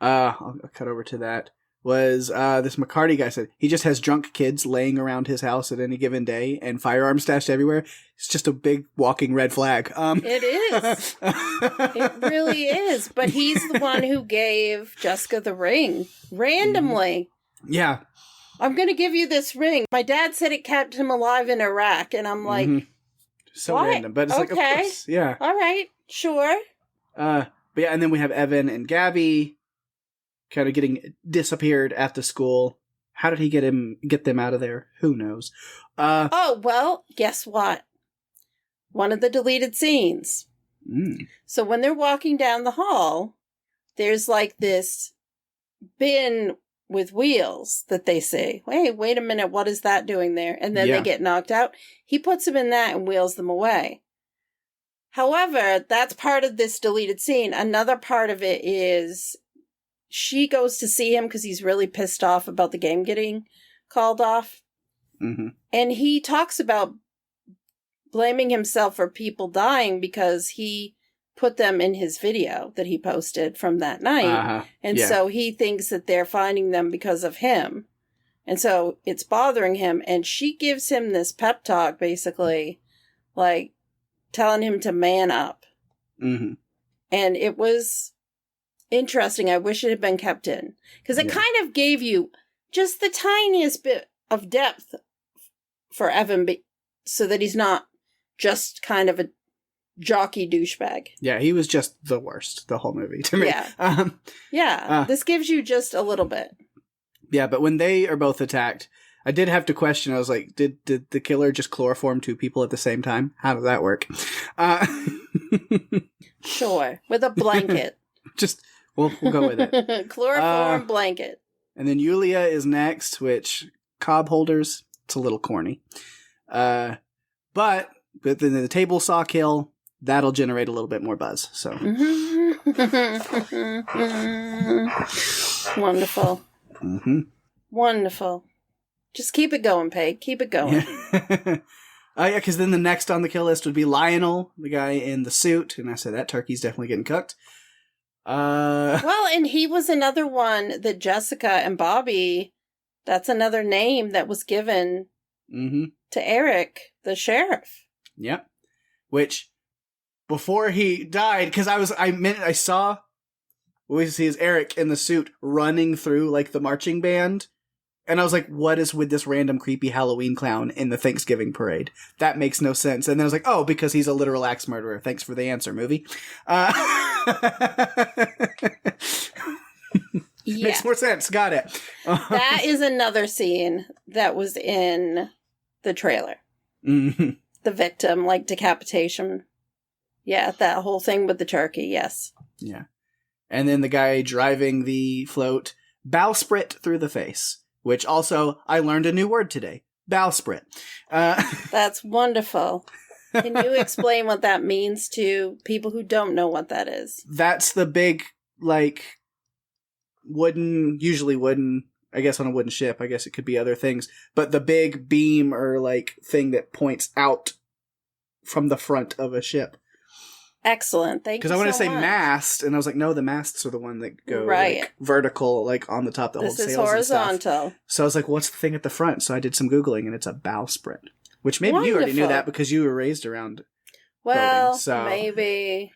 I'll cut over to that, was this McCarty guy said he just has drunk kids laying around his house at any given day and firearms stashed everywhere. It's just a big walking red flag. It is. It really is. But he's the one who gave Jessica the ring randomly. Yeah. I'm going to give you this ring. My dad said it kept him alive in Iraq, and I'm like, so what? random, but it's like, of course, yeah. All right, sure. But yeah, and then we have Evan and Gabby kind of getting disappeared at the school. How did he get them out of there? Who knows? Oh, well, guess what? One of the deleted scenes. So when they're walking down the hall, there's like this bin with wheels that they see. Hey, wait a minute, what is that doing there? And then they get knocked out. He puts them in that and wheels them away. However, that's part of this deleted scene. Another part of it is she goes to see him because he's really pissed off about the game getting called off. And he talks about blaming himself for people dying because he put them in his video that he posted from that night. And so he thinks that they're finding them because of him. And so it's bothering him. And she gives him this pep talk, basically, like telling him to man up. And it was interesting. I wish it had been kept in. Because it kind of gave you just the tiniest bit of depth for Evan so that he's not just kind of a jockey douchebag. Yeah, he was just the worst the whole movie to me. This gives you just a little bit. Yeah, but when they are both attacked, I did have to question. I was like, did the killer just chloroform two people at the same time? How does that work? Sure, with a blanket. Just we'll go with it. Chloroform blanket. And then Yulia is next, which cob holders. It's a little corny. But then the table saw kill. That'll generate a little bit more buzz. So wonderful. Wonderful. Just keep it going, Peg. Keep it going. Yeah, because then the next on the kill list would be Lionel, the guy in the suit, and I said that turkey's definitely getting cooked. Well, and he was another one that Jessica and Bobby. That's another name that was given to Eric, the sheriff. Yep. Which, before he died, because I saw what we see is Eric in the suit running through like the marching band, and I was like, what is with this random creepy Halloween clown in the Thanksgiving parade? That makes no sense. And then I was like, oh, because he's a literal axe murderer. Thanks for the answer, movie. Makes more sense. Got it. That is another scene that was in the trailer. The victim, like decapitation. Yeah, that whole thing with the turkey, yes. Yeah. And then the guy driving the float, bowsprit through the face, which also, I learned a new word today. Bowsprit. That's wonderful. Can you explain what that means to people who don't know what that is? That's the big, like, usually wooden, I guess on a wooden ship, I guess it could be other things, but the big beam or, like, thing that points out from the front of a ship. Excellent. Thank you. Because I want to say mast, and I was like, no, the masts are the one that go like, vertical, like on the top that holds sails. This is horizontal. So I was like, what's the thing at the front? So I did some Googling, and it's a bowsprit. Which maybe you already knew that because you were raised around. Well, boating, so. Maybe.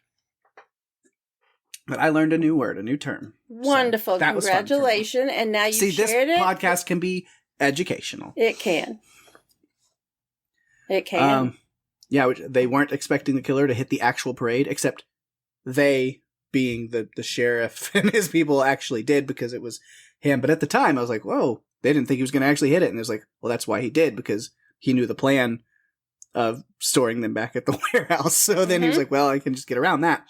But I learned a new word, a new term. Wonderful. So Congratulations. And now you shared it. This podcast can be educational. It can. It can. Yeah, they weren't expecting the killer to hit the actual parade, except they, being the sheriff and his people, actually did because it was him. But at the time, I was like, whoa, they didn't think he was going to actually hit it. And it was like, well, that's why he did, because he knew the plan of storing them back at the warehouse. So then he was like, well, I can just get around that.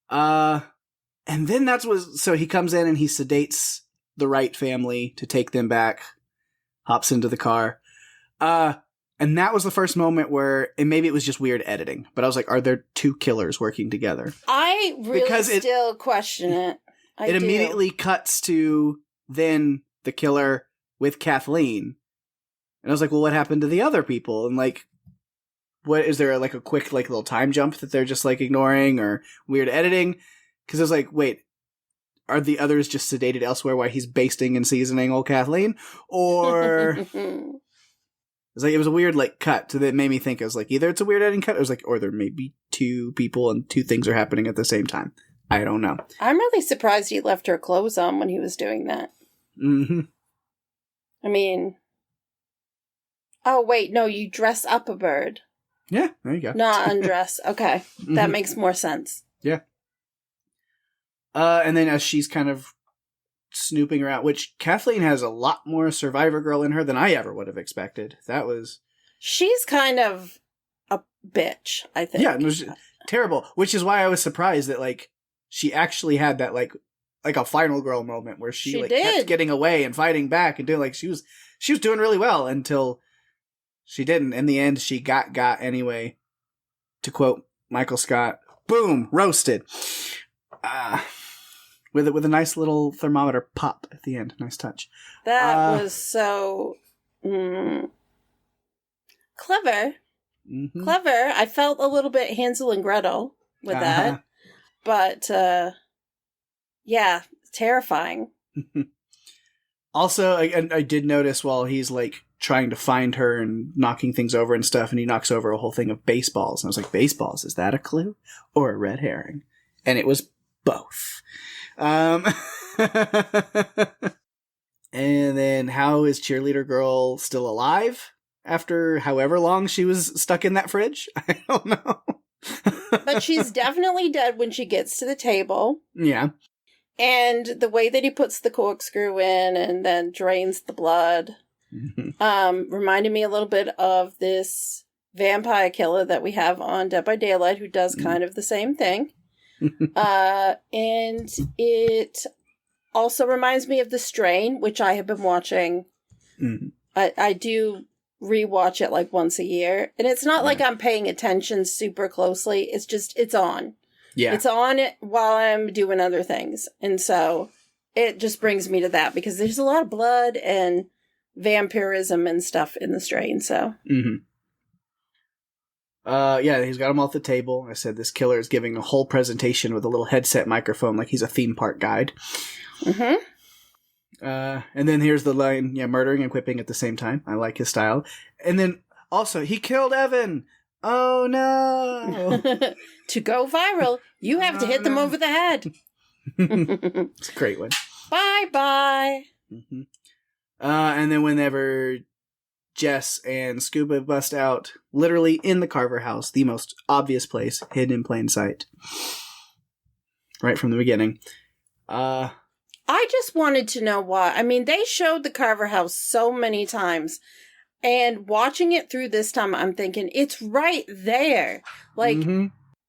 And then so he comes in and he sedates the Wright family to take them back, hops into the car. And that was the first moment where, and maybe it was just weird editing, but I was like, are there two killers working together? I really still question it. It immediately cuts to then the killer with Kathleen. And I was like, well, what happened to the other people? And like, what is there like a quick like little time jump that they're just like ignoring, or weird editing? Because I was like, wait, are the others just sedated elsewhere while he's basting and seasoning old Kathleen? Or it's like, it was a weird like cut that made me think, I was like, either it's a weird editing cut, or it was like, or there may be two people and two things are happening at the same time. I don't know. I'm really surprised he left her clothes on when he was doing that. Mm-hmm. I mean, oh wait, no, you dress up a bird. Yeah, there you go. Not undress. Okay, that makes more sense. Yeah. And then as she's kind of snooping around, which Kathleen has a lot more Survivor Girl in her than I ever would have expected. She's kind of a bitch, I think. Yeah, it was terrible, which is why I was surprised that like she actually had that like a final girl moment where she like kept getting away and fighting back and doing like she was doing really well until she didn't. In the end, she got anyway. To quote Michael Scott, boom, roasted. With a nice little thermometer pop at the end. Nice touch. That was so clever. Mm-hmm. Clever. I felt a little bit Hansel and Gretel with that. But, yeah, terrifying. Also, I did notice while he's like trying to find her and knocking things over and stuff, and he knocks over a whole thing of baseballs. And I was like, baseballs, is that a clue? Or a red herring? And it was both. And then how is cheerleader girl still alive after however long she was stuck in that fridge? I don't know. But she's definitely dead when she gets to the table. Yeah. And the way that he puts the corkscrew in and then drains the blood reminded me a little bit of this vampire killer that we have on Dead by Daylight, who does kind of the same thing. And it also reminds me of The Strain, which I have been watching. I do rewatch it like once a year, and it's not like I'm paying attention super closely. It's just, it's on. Yeah. It's on while I'm doing other things. And so it just brings me to that because there's a lot of blood and vampirism and stuff in The Strain. So. Yeah, he's got them all at the table. I said this killer is giving a whole presentation with a little headset microphone like he's a theme park guide. And then here's the line, murdering and quipping at the same time. I like his style. And then also, he killed Evan. Oh no. To go viral, you have to hit them over the head. It's a great one. Bye-bye. And then whenever Jess and Scuba bust out, literally in the Carver house, the most obvious place, hidden in plain sight. Right from the beginning. I just wanted to know why. I mean, they showed the Carver house so many times, and watching it through this time, I'm thinking, it's right there. Like,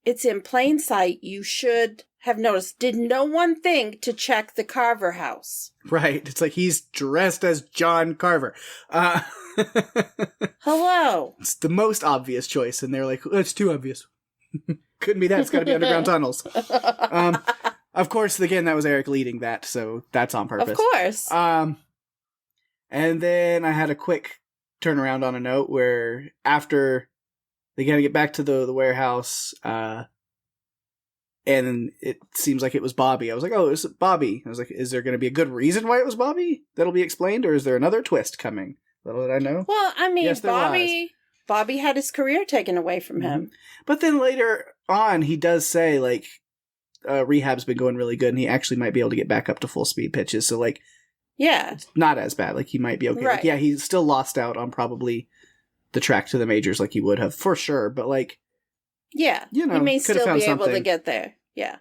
it's in plain sight. You should have noticed. Did no one think to check the Carver house? Right. It's like he's dressed as John Carver. Hello. It's the most obvious choice, and they're like, it's too obvious. Couldn't be that. It's got to be underground tunnels. Of course, again, that was Eric leading that, so that's on purpose. Of course. And then I had a quick turnaround on a note where after they gotta get back to the warehouse, and it seems like it was Bobby. I was like, oh, it's Bobby. I was like, is there going to be a good reason why it was Bobby that'll be explained, or is there another twist coming? Little did I know. Well, I mean, yes, Bobby had his career taken away from him. But then later on, he does say, like, rehab's been going really good, and he actually might be able to get back up to full speed pitches. So, like, yeah, it's not as bad. Like, he might be okay. Right. Like, yeah, he still lost out on probably the track to the majors, like he would have for sure. But like, yeah, he may still be able to get there. Yeah.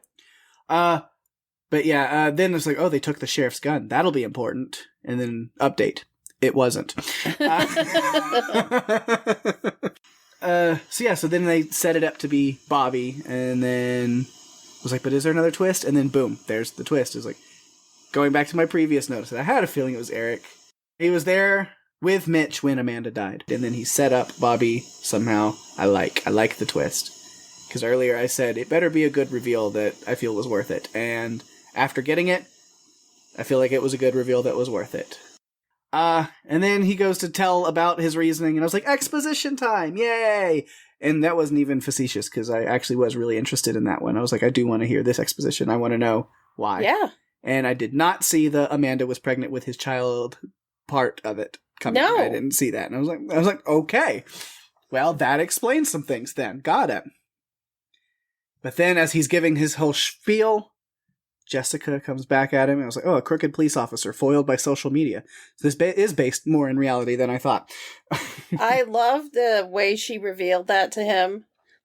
But yeah, then it's like, oh, they took the sheriff's gun. That'll be important. And then update. It wasn't. So then they set it up to be Bobby, and then was like, but is there another twist? And then boom, there's the twist. It's like, going back to my previous notice, I had a feeling it was Eric. He was there with Mitch when Amanda died, and then he set up Bobby somehow. I like the twist. Because earlier I said, it better be a good reveal that I feel was worth it. And after getting it, I feel like it was a good reveal that was worth it. And then he goes to tell about his reasoning, and I was like, exposition time, yay! And that wasn't even facetious, because I actually was really interested in that one. I was like, I do want to hear this exposition. I want to know why. Yeah. And I did not see the Amanda was pregnant with his child part of it coming. No. I didn't see that. And I was like, okay. Well, that explains some things then. Got it. But then as he's giving his whole spiel, Jessica comes back at him, and I was like, oh, a crooked police officer foiled by social media. So this is based more in reality than I thought. I love the way she revealed that to him.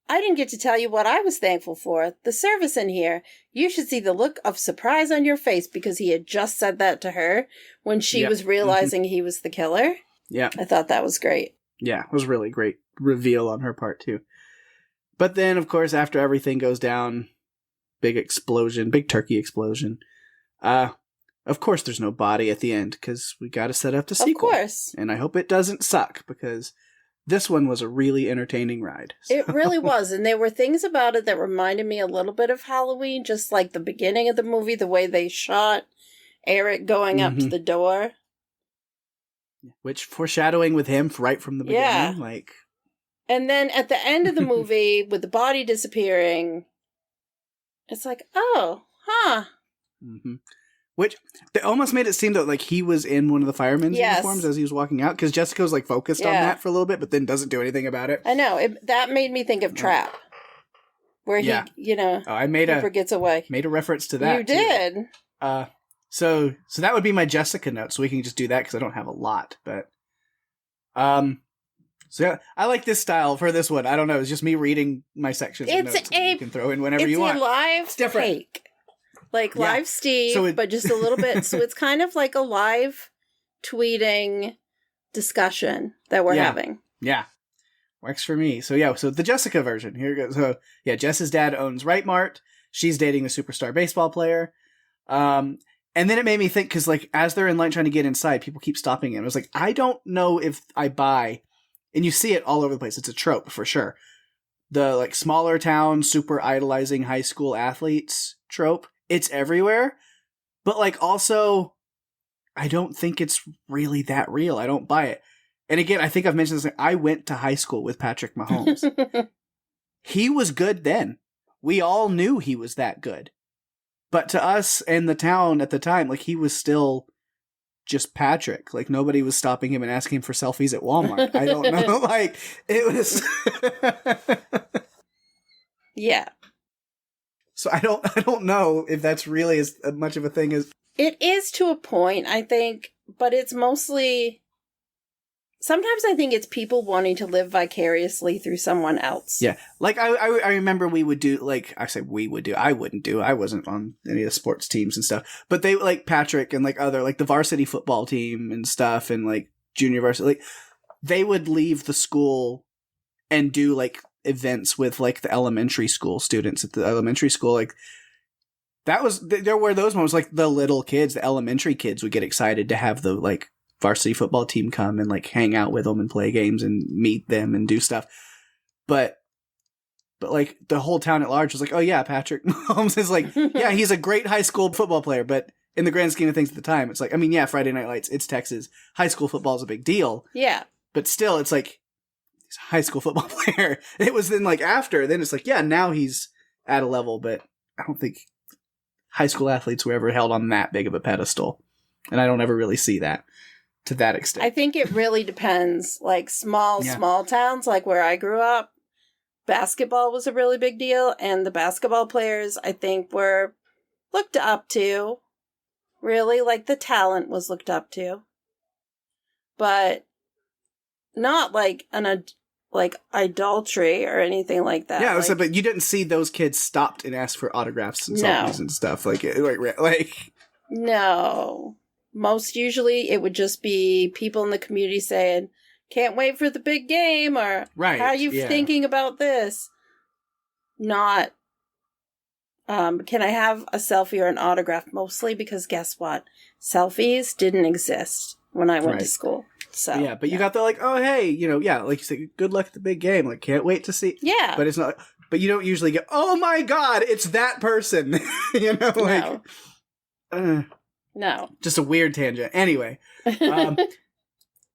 I didn't get to tell you what I was thankful for. The service in here. You should see the look of surprise on your face, because he had just said that to her when she was realizing he was the killer. Yeah. I thought that was great. Yeah, it was really great reveal on her part, too. But then, of course, after everything goes down, big explosion, big turkey explosion. Of course there's no body at the end, because we got to set up the sequel. Of course. And I hope it doesn't suck, because this one was a really entertaining ride. So. It really was. And there were things about it that reminded me a little bit of Halloween, just like the beginning of the movie, the way they shot Eric going up to the door. Which foreshadowing with him right from the beginning. Yeah. Like. And then at the end of the movie, with the body disappearing, it's like, oh, huh. Mm-hmm. Which, they almost made it seem that, like, he was in one of the firemen's uniforms as he was walking out, because Jessica was, like, focused on that for a little bit, but then doesn't do anything about it. I know. That made me think of Trap, where he, Cooper gets away. Made a reference to that, You did. So that would be my Jessica note, so we can just do that, because I don't have a lot, but... So yeah, I like this style for this one. I don't know. It's just me reading my sections. You can throw in whenever you want. It's a live take. Like live Steve, but just a little bit. So it's kind of like a live tweeting discussion that we're having. Yeah. Works for me. So the Jessica version. Here it goes. So yeah, Jess's dad owns Right Mart. She's dating a superstar baseball player. And then it made me think, because like as they're in line trying to get inside, people keep stopping him. I was like, I don't know if I buy... And you see it all over the place. It's a trope for sure. The like smaller town, super idolizing high school athletes trope. It's everywhere. But like also, I don't think it's really that real. I don't buy it. And again, I think I've mentioned this. Like, I went to high school with Patrick Mahomes. He was good then. We all knew he was that good. But to us and the town at the time, like he was still... just Patrick. Like nobody was stopping him and asking him for selfies at Walmart. I don't know. Like it was Yeah. So I don't know if that's really as much of a thing as it is to a point, I think, but it's mostly sometimes I think it's people wanting to live vicariously through someone else. Yeah. Like I remember we would do like I say we would do. I wouldn't do. I wasn't on any of the sports teams and stuff. But they like Patrick and like other like the varsity football team and stuff and like junior varsity like they would leave the school and do like events with like the elementary school students at the elementary school. Like that was there were those moments like the little kids, the elementary kids would get excited to have the like varsity football team come and like hang out with them and play games and meet them and do stuff. But like the whole town at large was like, oh yeah, Patrick Mahomes is like, yeah, he's a great high school football player. But in the grand scheme of things at the time, it's like, I mean, yeah, Friday Night Lights, it's Texas. High school football is a big deal. Yeah. But still, it's like, he's a high school football player. It was then like after, then it's like, yeah, now he's at a level, but I don't think high school athletes were ever held on that big of a pedestal. And I don't ever really see that. To that extent. I think it really depends. Like small towns, like where I grew up, basketball was a really big deal. And the basketball players, I think, were looked up to. Really, like the talent was looked up to. But not like like idolatry or anything like that. Yeah, like, but you didn't see those kids stopped and asked for autographs and selfies and stuff. Like no. Most usually it would just be people in the community saying, "Can't wait for the big game," or right, "How are you thinking about this?" Not, "Can I have a selfie or an autograph?" Mostly because guess what? Selfies didn't exist when I went to school. So yeah, but you got the like, oh hey, you know, yeah, like you said, good luck at the big game. Like, can't wait to see. Yeah, but it's not. But you don't usually get, oh my god, it's that person. You know, like, no, just a weird tangent. Anyway,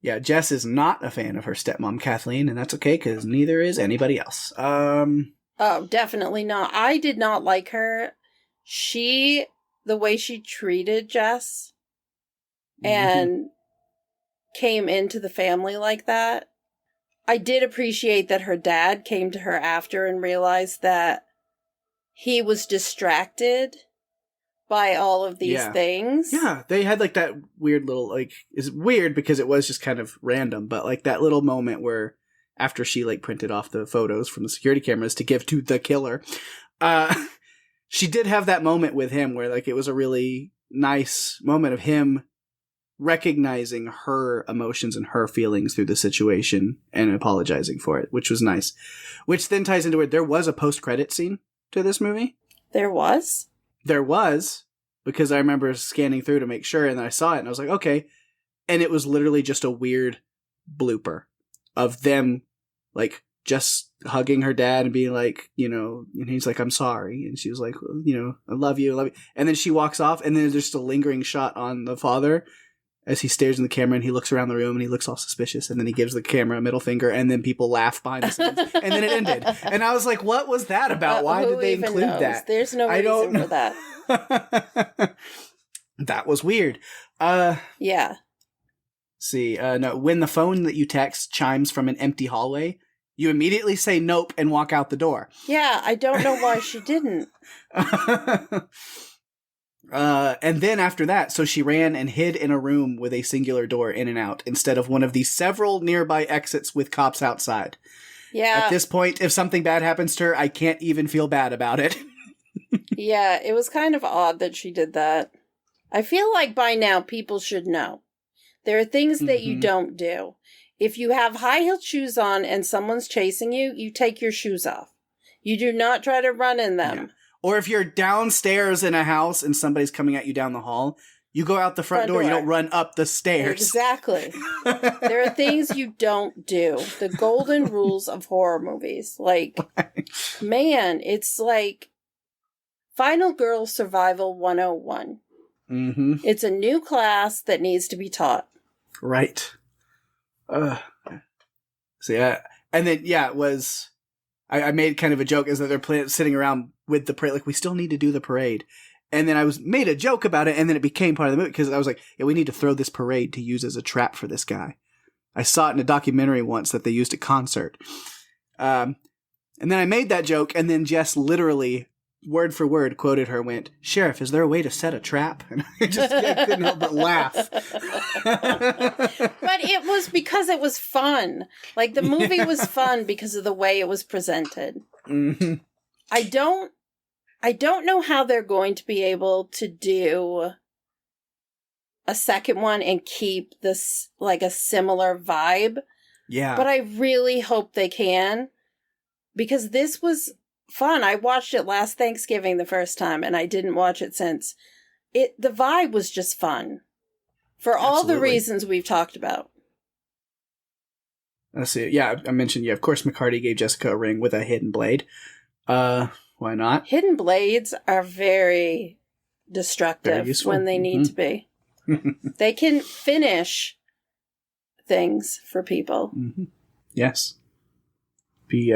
yeah, Jess is not a fan of her stepmom Kathleen, and that's okay because neither is anybody else. Oh, definitely not. I did not like her. The way she treated Jess and came into the family like that. I did appreciate that her dad came to her after and realized that he was distracted by all of these things. Yeah, they had like that weird little, like, it's weird because it was just kind of random, but like that little moment where after she like printed off the photos from the security cameras to give to the killer, she did have that moment with him where like it was a really nice moment of him recognizing her emotions and her feelings through the situation and apologizing for it, which was nice. Which then ties into where there was a post-credit scene to this movie. There was? There was, because I remember scanning through to make sure, and then I saw it, and I was like, okay. And it was literally just a weird blooper of them, like, just hugging her dad and being like, you know, and he's like, I'm sorry. And she was like, you know, I love you, I love you. And then she walks off, and then there's just a lingering shot on the father as he stares in the camera and he looks around the room and he looks all suspicious, and then he gives the camera a middle finger, and then people laugh behind the scenes, and then it ended. And I was like, what was that about? Why did they include that? There's no reason for that. That was weird. Yeah. See, no, when the phone that you text chimes from an empty hallway, you immediately say nope and walk out the door. Yeah, I don't know why she didn't. And then after that, so she ran and hid in a room with a singular door in and out instead of one of the several nearby exits with cops outside. Yeah. At this point, if something bad happens to her, I can't even feel bad about it. Yeah, it was kind of odd that she did that. I feel like by now people should know. There are things that you don't do. If you have high-heeled shoes on and someone's chasing you, you take your shoes off. You do not try to run in them. Yeah. Or if you're downstairs in a house and somebody's coming at you down the hall, you go out the front door. You don't run up the stairs. Exactly. There are things you don't do. The golden rules of horror movies. Like, man, it's like Final Girl Survival 101. Mm-hmm. It's a new class that needs to be taught. Right. So yeah, and then it was. I made kind of a joke as that they're sitting around with the parade, like we still need to do the parade, and then I made a joke about it, and then it became part of the movie because I was like, yeah, we need to throw this parade to use as a trap for this guy. I saw it in a documentary once that they used at concert, and then I made that joke, and then Jess literally, word for word, quoted her, went, "Sheriff, is there a way to set a trap?" And I couldn't help but laugh. But it was because it was fun. Like, the movie was fun because of the way it was presented. Mm-hmm. I don't know how they're going to be able to do a second one and keep this, like, a similar vibe. Yeah. But I really hope they can, because this was fun. I watched it last Thanksgiving the first time, and I didn't watch it since. The vibe was just fun. For all the reasons we've talked about. Let's see. Yeah, I mentioned, of course, McCarty gave Jessica a ring with a hidden blade. Why not? Hidden blades are very destructive when they need to be. They can finish things for people. Mm-hmm. Yes. Be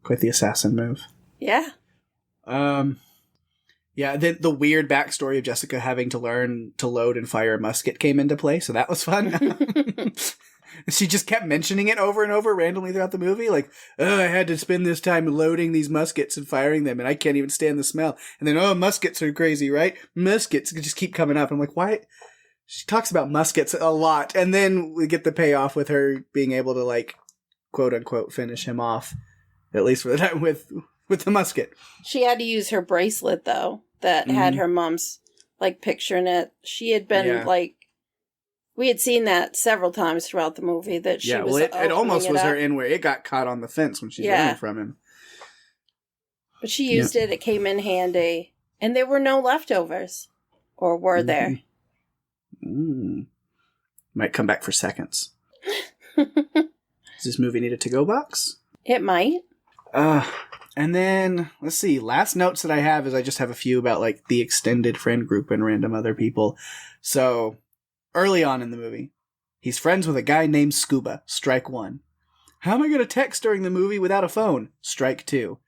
quite the assassin move. Yeah. Yeah, the weird backstory of Jessica having to learn to load and fire a musket came into play, so that was fun. She just kept mentioning it over and over randomly throughout the movie, like, oh, I had to spend this time loading these muskets and firing them, and I can't even stand the smell. And then, oh, muskets are crazy, right? Muskets just keep coming up. I'm like, why? She talks about muskets a lot, and then we get the payoff with her being able to, like, quote unquote finish him off, at least for the time with the musket. She had to use her bracelet though that had her mom's like picture in it. She had been like, we had seen that several times throughout the movie that she was. Well, it almost was her in where it got caught on the fence when she's running from him. But she used it. It came in handy, and there were no leftovers, or were there? Might come back for seconds. Does this movie need a to-go box? It might. And then, let's see, last notes that I have is I just have a few about, like, the extended friend group and random other people. So, early on in the movie, he's friends with a guy named Scuba. Strike 1. How am I going to text during the movie without a phone? Strike 2.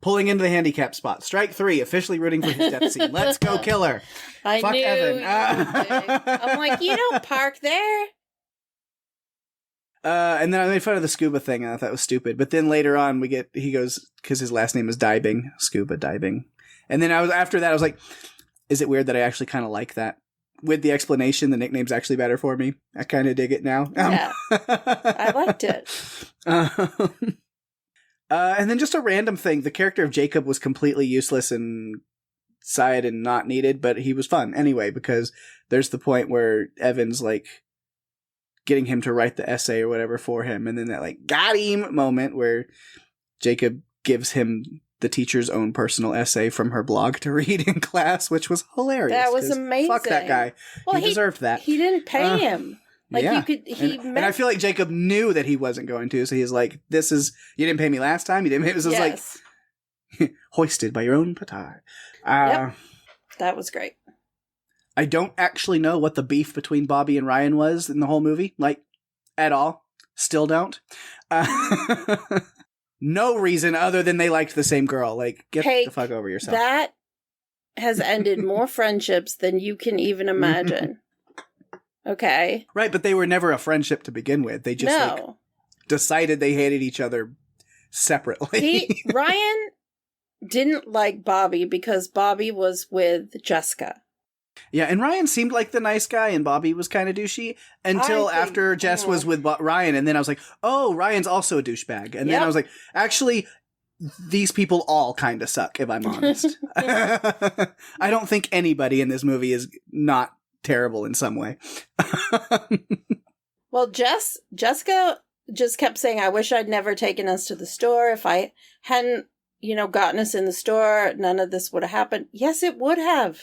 Pulling into the handicap spot. Strike 3. Officially rooting for his death scene. Let's go, killer. Fuck knew Evan. I'm like, you don't park there. And then I made fun of the scuba thing, and I thought it was stupid. But then later on, he goes, because his last name is Diving, Scuba Diving. And then after that, I was like, is it weird that I actually kind of like that? With the explanation, the nickname's actually better for me. I kind of dig it now. Yeah, I liked it. And then just a random thing. The character of Jacob was completely useless inside and not needed, but he was fun anyway, because there's the point where Evan's like, getting him to write the essay or whatever for him. And then that like got him moment where Jacob gives him the teacher's own personal essay from her blog to read in class, which was hilarious. That was amazing. Fuck that guy. Well, he deserved that. He didn't pay him. Like and I feel like Jacob knew that he wasn't going to. So he's like, you didn't pay me last time. You didn't pay me. It was like hoisted by your own petard. Yep. That was great. I don't actually know what the beef between Bobby and Ryan was in the whole movie, like, at all. Still don't. No reason other than they liked the same girl. Like, get the fuck over yourself. That has ended more friendships than you can even imagine. Okay? Right, but they were never a friendship to begin with. They just, decided they hated each other separately. Ryan didn't like Bobby because Bobby was with Jessica. Yeah, and Ryan seemed like the nice guy, and Bobby was kind of douchey until after Jess was with Ryan, and then I was like, oh, Ryan's also a douchebag. And then I was like, actually, these people all kind of suck, if I'm honest. I don't think anybody in this movie is not terrible in some way. Well, Jessica just kept saying, I wish I'd never taken us to the store. If I hadn't, gotten us in the store, none of this would have happened. Yes, it would have.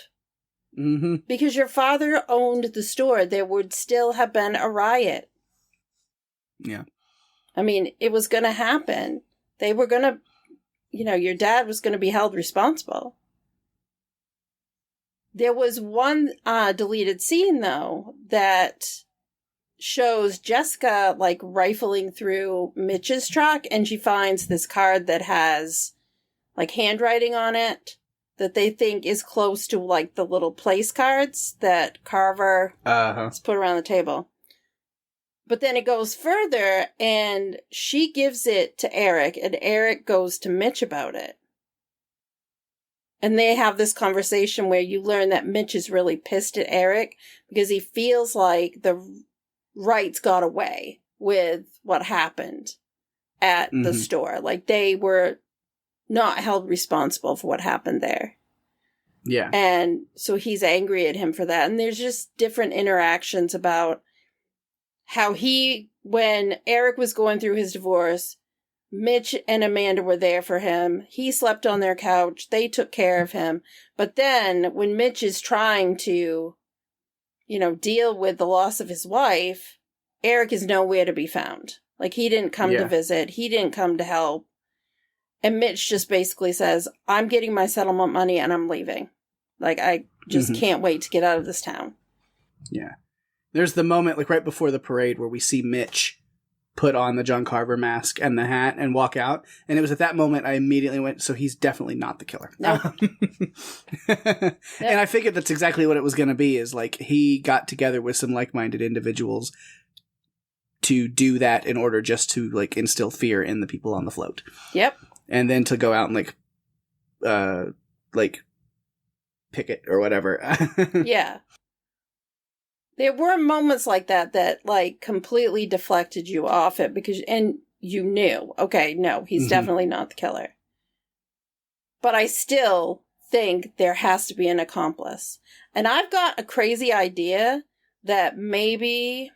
Mm-hmm. Because your father owned the store, there would still have been a riot. Yeah. I mean, it was going to happen. They were going to, your dad was going to be held responsible. There was one deleted scene, though, that shows Jessica, like, rifling through Mitch's truck, and she finds this card that has, like, handwriting on it. That they think is close to, like, the little place cards that Carver has put around the table. But then it goes further, and she gives it to Eric, and Eric goes to Mitch about it. And they have this conversation where you learn that Mitch is really pissed at Eric because he feels like the rights got away with what happened at the store. Like, they were not held responsible for what happened there. Yeah. And so he's angry at him for that. And there's just different interactions about how when Eric was going through his divorce, Mitch and Amanda were there for him. He slept on their couch. They took care of him. But then when Mitch is trying to, deal with the loss of his wife, Eric is nowhere to be found. Like, he didn't come to visit. He didn't come to help. And Mitch just basically says, I'm getting my settlement money and I'm leaving. Like, I just can't wait to get out of this town. Yeah. There's the moment, like, right before the parade where we see Mitch put on the John Carver mask and the hat and walk out. And it was at that moment I immediately went, so he's definitely not the killer. No. And I figured that's exactly what it was going to be, is, like, he got together with some like-minded individuals to do that in order just to, like, instill fear in the people on the float. Yep. And then to go out and, like, picket or whatever. Yeah. There were moments like that, like, completely deflected you off it, and you knew, okay, no, he's Mm-hmm. definitely not the killer. But I still think there has to be an accomplice. And I've got a crazy idea that maybe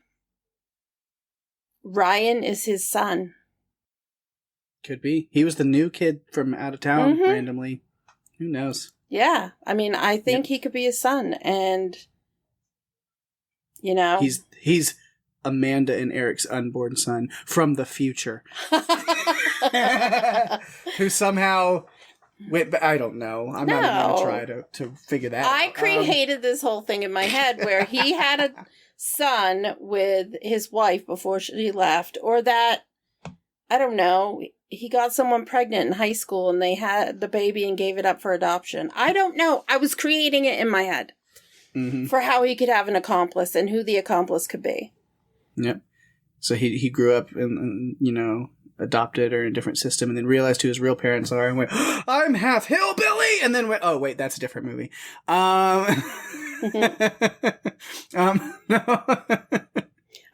Ryan is his son. Could be. He was the new kid from out of town randomly. Who knows? Yeah. I mean, I think he could be his son. And, you know. He's Amanda and Eric's unborn son from the future. Who somehow went, I don't know. I'm not even going to try to figure that out. I created this whole thing in my head where he had a son with his wife before she left. Or that, I don't know, he got someone pregnant in high school and they had the baby and gave it up for adoption. I don't know. I was creating it in my head for how he could have an accomplice and who the accomplice could be. Yeah. So he grew up and you know, adopted or in a different system and then realized who his real parents are and went, I'm half hillbilly! And then went, oh, wait, that's a different movie. No.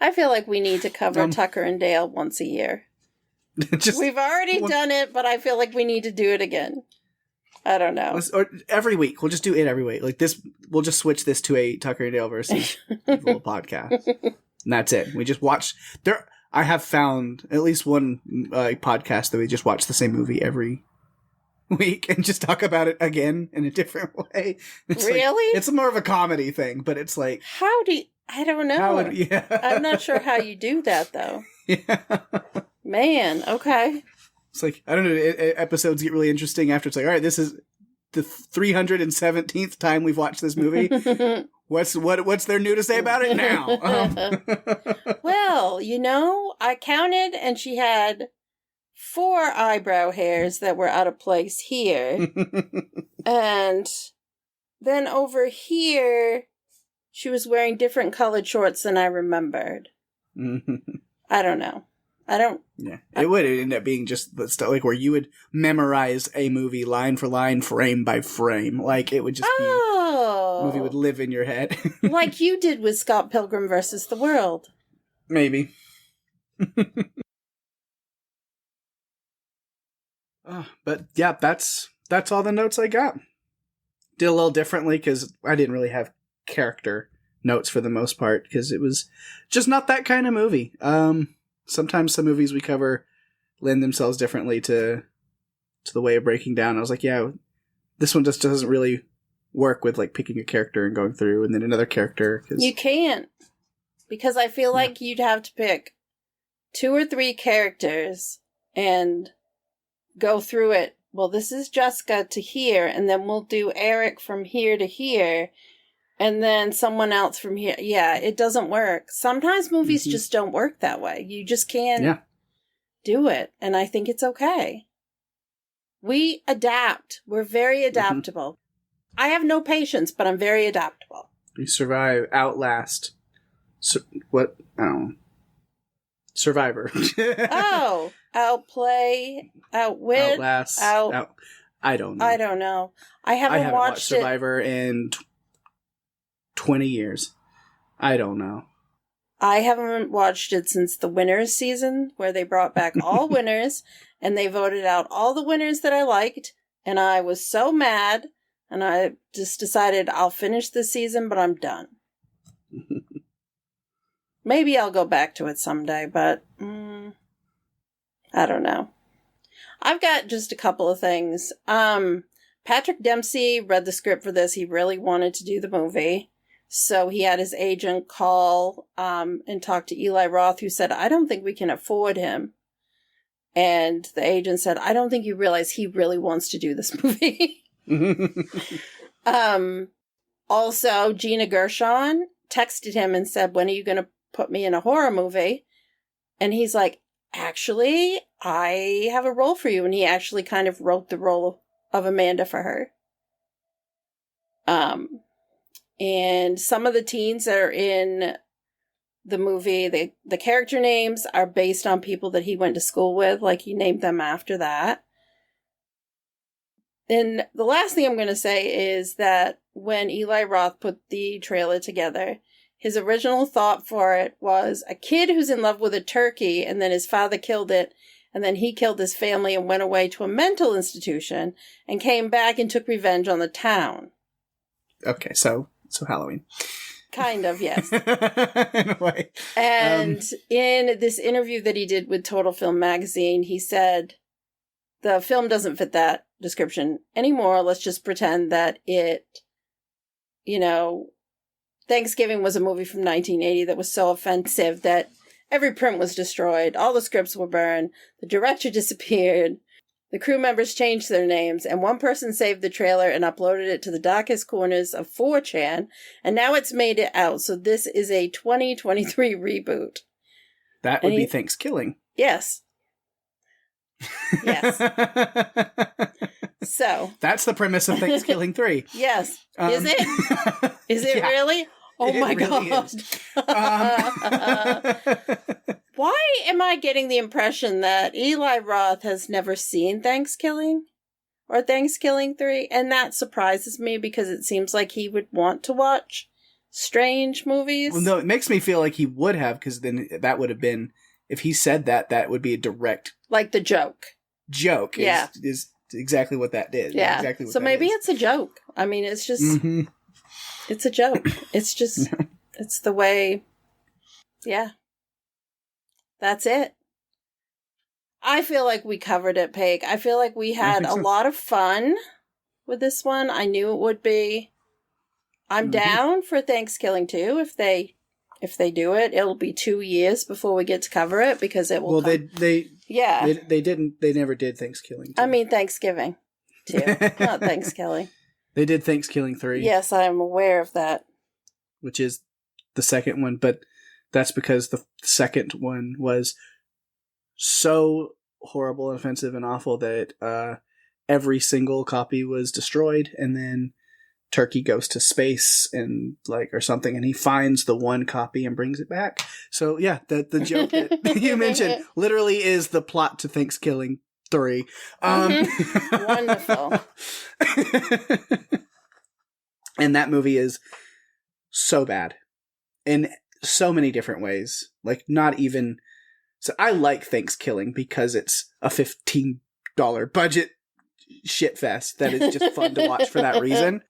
I feel like we need to cover Tucker and Dale once a year. We've already done it, but I feel like we need to do it again. I don't know. Or every week. We'll just do it every week. Like this, we'll just switch this to a Tucker and Dale versus Evil podcast. And that's it. We just watch. I have found at least one podcast that we just watch the same movie every week and just talk about it again in a different way. It's really? Like, it's more of a comedy thing, but it's like... I don't know. I'm not sure how you do that, though. Yeah. Man, okay. It's like, I don't know, episodes get really interesting after it's like, all right, this is the 317th time we've watched this movie. What's there new to say about it now? Well, you know, I counted and she had 4 eyebrow hairs that were out of place here. And then over here, she was wearing different colored shorts than I remembered. I don't know. Yeah, it would end up being just the stuff like where you would memorize a movie line for line, frame by frame. Like it would just be the movie would live in your head, like you did with Scott Pilgrim versus the World. Maybe. But yeah, that's all the notes I got. Did a little differently because I didn't really have character notes for the most part because it was just not that kind of movie. Sometimes some movies we cover lend themselves differently to the way of breaking down. I was like, yeah, this one just doesn't really work with like picking a character and going through and then another character. You can't, because I feel like you'd have to pick 2 or 3 characters and go through it. Well, this is Jessica to here, and then we'll do Eric from here to here, and then someone else from here. Yeah, it doesn't work. Sometimes movies just don't work that way. You just can't do it. And I think it's okay. We adapt. We're very adaptable. I have no patience, but I'm very adaptable. You survive, outlast. What? I don't know. Survivor. Outplay, outwit, outlast. I don't know. I don't know. I haven't watched Survivor in 20 years. I don't know. I haven't watched it since the winners season, where they brought back all winners, and they voted out all the winners that I liked, and I was so mad, and I just decided I'll finish this season, but I'm done. Maybe I'll go back to it someday, but I don't know. I've got just a couple of things. Patrick Dempsey read the script for this. He really wanted to do the movie. So he had his agent call and talk to Eli Roth, who said, I don't think we can afford him. And the agent said, I don't think you realize he really wants to do this movie. Also, Gina Gershon texted him and said, when are you going to put me in a horror movie? And he's like, actually, I have a role for you. And he actually kind of wrote the role of Amanda for her. And some of the teens that are in the movie, the character names are based on people that he went to school with. Like, he named them after that. And the last thing I'm going to say is that when Eli Roth put the trailer together, his original thought for it was a kid who's in love with a turkey, and then his father killed it, and then he killed his family and went away to a mental institution and came back and took revenge on the town. Okay, so Halloween. Kind of, yes. In a way. And in this interview that he did with Total Film Magazine, he said, the film doesn't fit that description anymore. Let's just pretend that it, Thanksgiving was a movie from 1980 that was so offensive that every print was destroyed. All the scripts were burned. The director disappeared. The crew members changed their names, and one person saved the trailer and uploaded it to the darkest corners of 4chan, and now it's made it out. So this is a 2023 reboot. That would be Thanksgiving. Yes. Yes. So. That's the premise of Thanksgiving 3. Yes. Is it? Is it really? Oh my really God. Why am I getting the impression that Eli Roth has never seen Thanksgiving or Thanksgiving 3? And that surprises me because it seems like he would want to watch strange movies. Well, no, it makes me feel like he would have, because then that would have been, if he said that, that would be a direct... Like the joke. Joke yeah. is exactly what that did. Yeah. Exactly what so maybe is. It's a joke. I mean, it's just... Mm-hmm. It's a joke. It's just... It's the way... Yeah. That's it. I feel like we covered it, Pake. I feel like we had a lot of fun with this one. I knew it would be. I'm down for Thanksgiving too. If they do it, it'll be 2 years before we get to cover it because it will. Well, they never did Thanksgiving. I mean Thanksgiving too, not Thanksgiving. They did Thanksgiving 3. Yes, I am aware of that. Which is the second one, but. That's because the second one was so horrible and offensive and awful that every single copy was destroyed, and then Turkey goes to space and or something, and he finds the one copy and brings it back. So yeah, the joke that you mentioned literally is the plot to Thanksgiving 3. Wonderful. And that movie is so bad. And so many different ways. Not even... So I like Thanksgiving because it's a $15 budget shitfest that is just fun to watch for that reason.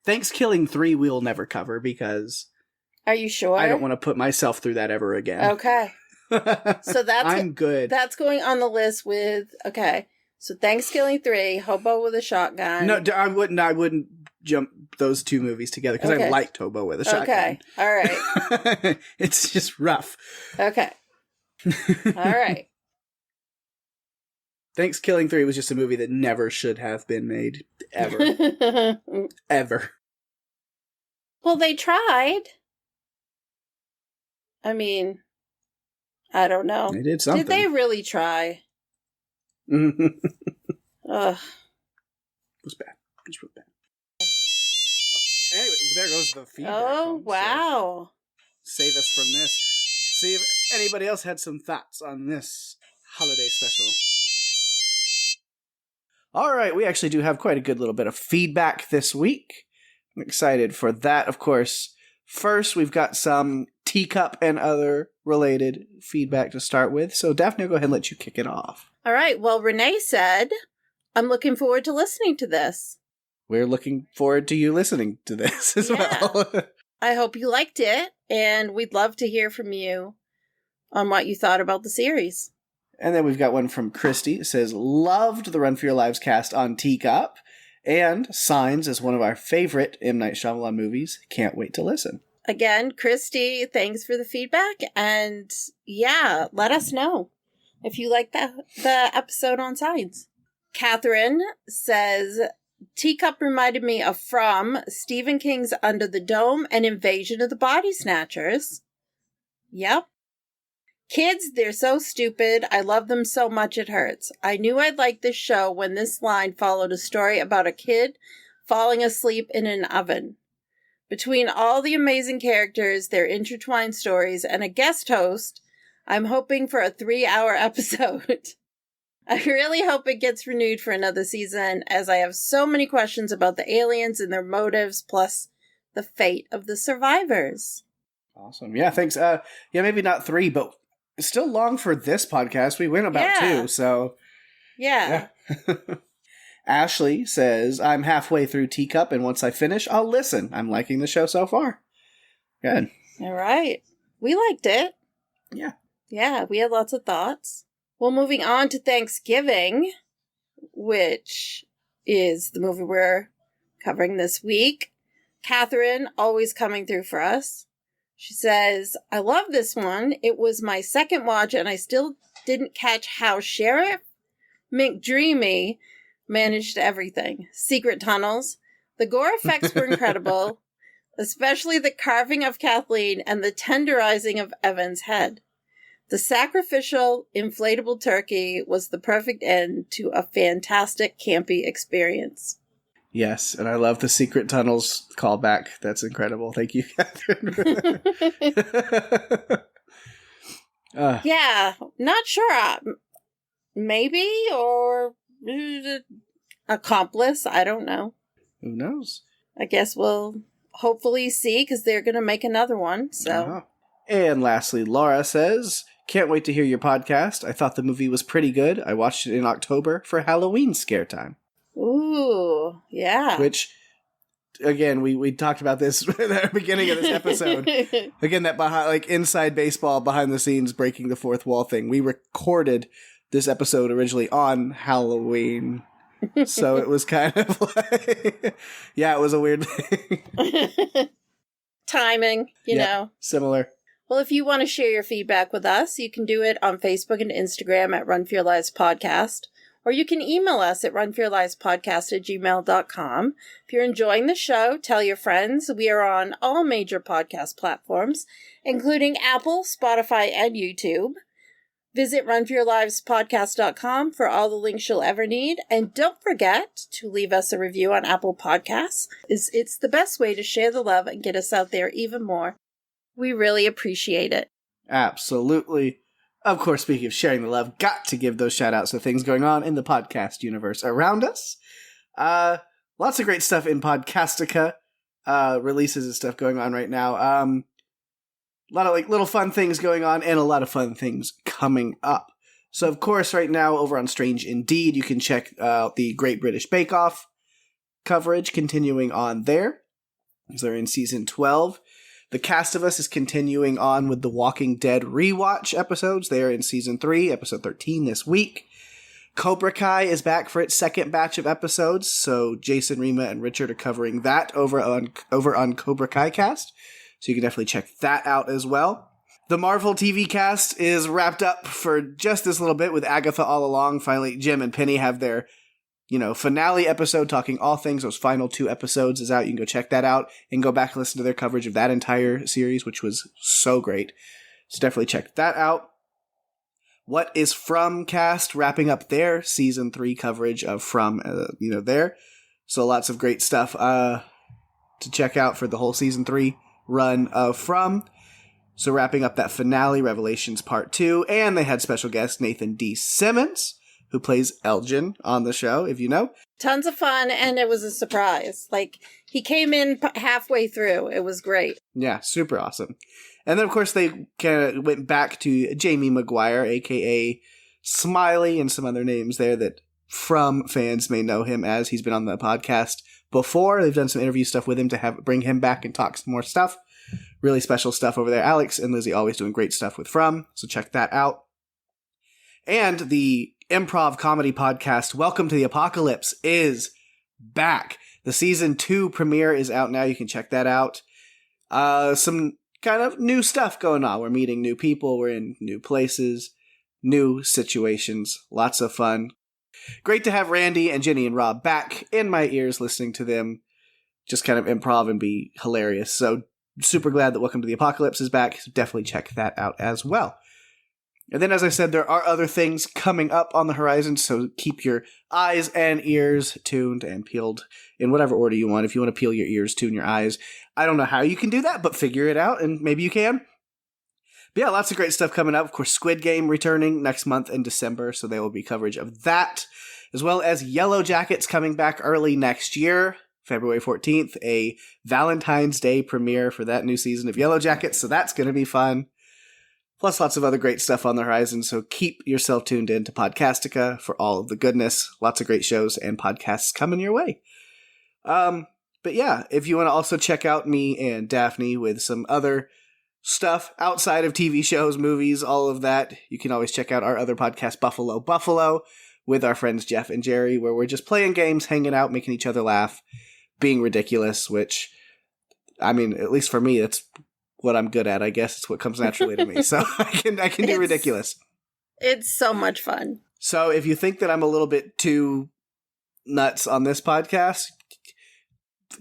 Thanksgiving 3 we'll never cover because... Are you sure? I don't want to put myself through that ever again. Okay. So that's... I'm good. That's going on the list with... Okay. So Thanksgiving 3, Hobo with a Shotgun. No, I wouldn't jump those two movies together because I liked Hobo with a Shotgun. Okay, all right. It's just rough. Okay. All right. Thanksgiving 3 was just a movie that never should have been made. Ever. Ever. Well, they tried. I mean, I don't know. They did something. Did they really try? Ugh. It was bad. It was real bad. Anyway, there goes the feedback. Oh, wow. So save us from this. See if anybody else had some thoughts on this holiday special. All right, we actually do have quite a good little bit of feedback this week. I'm excited for that, of course. First, we've got some teacup and other related feedback to start with. So, Daphne, I'll go ahead and let you kick it off. All right. Well, Renee said, I'm looking forward to listening to this. We're looking forward to you listening to this as well. I hope you liked it, and we'd love to hear from you on what you thought about the series. And then we've got one from Christy. It says, loved the Run for Your Lives cast on Teacup, and Signs is one of our favorite M. Night Shyamalan movies. Can't wait to listen. Again, Christy, thanks for the feedback, and yeah, let us know if you like the episode on Signs. Catherine says, Teacup reminded me of From, Stephen King's Under the Dome, and Invasion of the Body Snatchers. Yep. Kids, they're so stupid. I love them so much it hurts. I knew I'd like this show when this line followed a story about a kid falling asleep in an oven. Between all the amazing characters, their intertwined stories, and a guest host, I'm hoping for a 3-hour episode. I really hope it gets renewed for another season, as I have so many questions about the aliens and their motives, plus the fate of the survivors. Awesome. Yeah, thanks. Yeah, maybe not 3, but still long for this podcast. We went about 2, so... Yeah. Ashley says, I'm halfway through Teacup, and once I finish, I'll listen. I'm liking the show so far. Good. All right. We liked it. Yeah. Yeah, we had lots of thoughts. Well, moving on to Thanksgiving, which is the movie we're covering this week. Catherine, always coming through for us. She says, I love this one. It was my second watch, and I still didn't catch how Sheriff McDreamy managed everything. Secret tunnels. The gore effects were incredible, especially the carving of Kathleen and the tenderizing of Evan's head. The sacrificial inflatable turkey was the perfect end to a fantastic campy experience. Yes, and I love the secret tunnels callback. That's incredible. Thank you, Catherine. Yeah, not sure. Maybe, or accomplice. I don't know. Who knows? I guess we'll hopefully see, because they're going to make another one. So. And lastly, Laura says, can't wait to hear your podcast. I thought the movie was pretty good. I watched it in October for Halloween scare time. Ooh, yeah. Which, again, we talked about this at the beginning of this episode. Again, that inside baseball, behind the scenes, breaking the fourth wall thing. We recorded this episode originally on Halloween. So it was kind of like, yeah, it was a weird thing. Timing, you know. Similar. Well, if you want to share your feedback with us, you can do it on Facebook and Instagram at Run For Your Lives Podcast. Or you can email us at runforyourlivespodcast@gmail.com. If you're enjoying the show, tell your friends. We are on all major podcast platforms, including Apple, Spotify, and YouTube. Visit runforyourlivespodcast.com for all the links you'll ever need. And don't forget to leave us a review on Apple Podcasts. It's the best way to share the love and get us out there even more. We really appreciate it. Absolutely. Of course, speaking of sharing the love, got to give those shout-outs to things going on in the podcast universe around us. Lots of great stuff in Podcastica. Releases and stuff going on right now. A lot of little fun things going on and a lot of fun things coming up. So, of course, right now over on Strange Indeed, you can check out the Great British Bake Off coverage continuing on there. Because they're in season 12. The Cast of Us is continuing on with the Walking Dead rewatch episodes. They are in season 3, episode 13 this week. Cobra Kai is back for its second batch of episodes, so Jason, Rima, and Richard are covering that over on Cobra Kai Cast. So you can definitely check that out as well. The Marvel TV cast is wrapped up for just this little bit with Agatha all along. Finally, Jim and Penny have their finale episode talking all things. Those final 2 episodes is out. You can go check that out and go back and listen to their coverage of that entire series, which was so great. So definitely check that out. What is From cast wrapping up their season 3 coverage of From, there. So lots of great stuff to check out for the whole season 3 run of From. So wrapping up that finale, Revelations Part 2, and they had special guest Nathan D. Simmons, who plays Elgin on the show, if you know. Tons of fun, and it was a surprise. He came in halfway through. It was great. Yeah, super awesome. And then, of course, they kind of went back to Jamie Maguire, a.k.a. Smiley, and some other names there that From fans may know him as. He's been on the podcast before. They've done some interview stuff with him to bring him back and talk some more stuff. Really special stuff over there. Alex and Lizzie always doing great stuff with From, so check that out. And the improv comedy podcast Welcome to the Apocalypse is back. The season 2 premiere is out now. You can check that out. Some kind of new stuff going on. We're meeting new people. We're in new places, new situations. Lots of fun. Great to have Randy and Jenny and Rob back in my ears, listening to them just kind of improv and be hilarious. So super glad that Welcome to the Apocalypse is back. So definitely check that out as well. And then, as I said, there are other things coming up on the horizon, so keep your eyes and ears tuned and peeled in whatever order you want. If you want to peel your ears, tune your eyes. I don't know how you can do that, but figure it out, and maybe you can. But yeah, lots of great stuff coming up. Of course, Squid Game returning next month in December, so there will be coverage of that, as well as Yellow Jackets coming back early next year February 14th, a Valentine's Day premiere for that new season of Yellow Jackets, so that's going to be fun. Plus lots of other great stuff on the horizon, so keep yourself tuned in to Podcastica for all of the goodness. Lots of great shows and podcasts coming your way. But yeah, if you want to also check out me and Daphne with some other stuff outside of TV shows, movies, all of that, you can always check out our other podcast, Buffalo, with our friends Jeff and Jerry, where we're just playing games, hanging out, making each other laugh, being ridiculous, which, I mean, at least for me, that's what I'm good at. I guess it's what comes naturally to me. So I can do ridiculous. It's so much fun. So if you think that I'm a little bit too nuts on this podcast,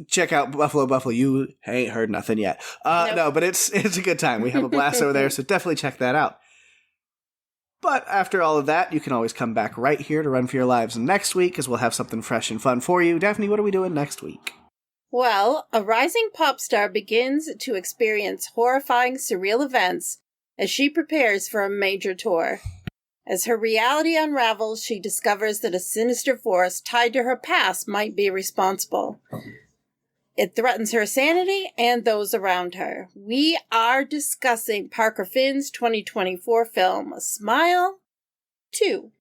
check out Buffalo. You ain't heard nothing yet. Nope. No, but it's a good time. We have a blast over there, so definitely check that out. But after all of that, you can always come back right here to Run for Your Lives next week, as we'll have something fresh and fun for you. Daphne, what are we doing next week? Well, a rising pop star begins to experience horrifying, surreal events as she prepares for a major tour. As her reality unravels, she discovers that a sinister force tied to her past might be responsible. It threatens her sanity and those around her. We are discussing Parker Finn's 2024 film, Smile 2.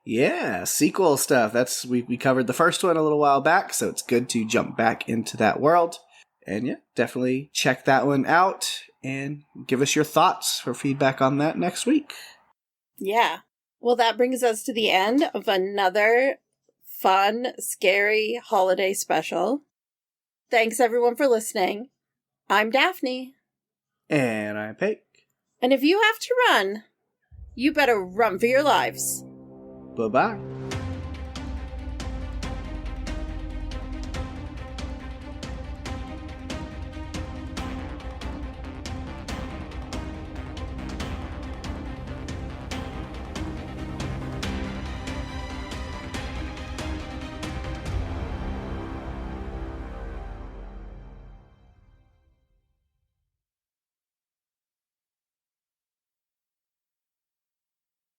Yeah, sequel stuff. We covered the first one a little while back, so it's good to jump back into that world. And yeah, definitely check that one out and give us your thoughts for feedback on that next week. Yeah. Well, that brings us to the end of another fun, scary holiday special. Thanks, everyone, for listening. I'm Daphne. And I'm Pake. And if you have to run, you better run for your lives. Bye-bye.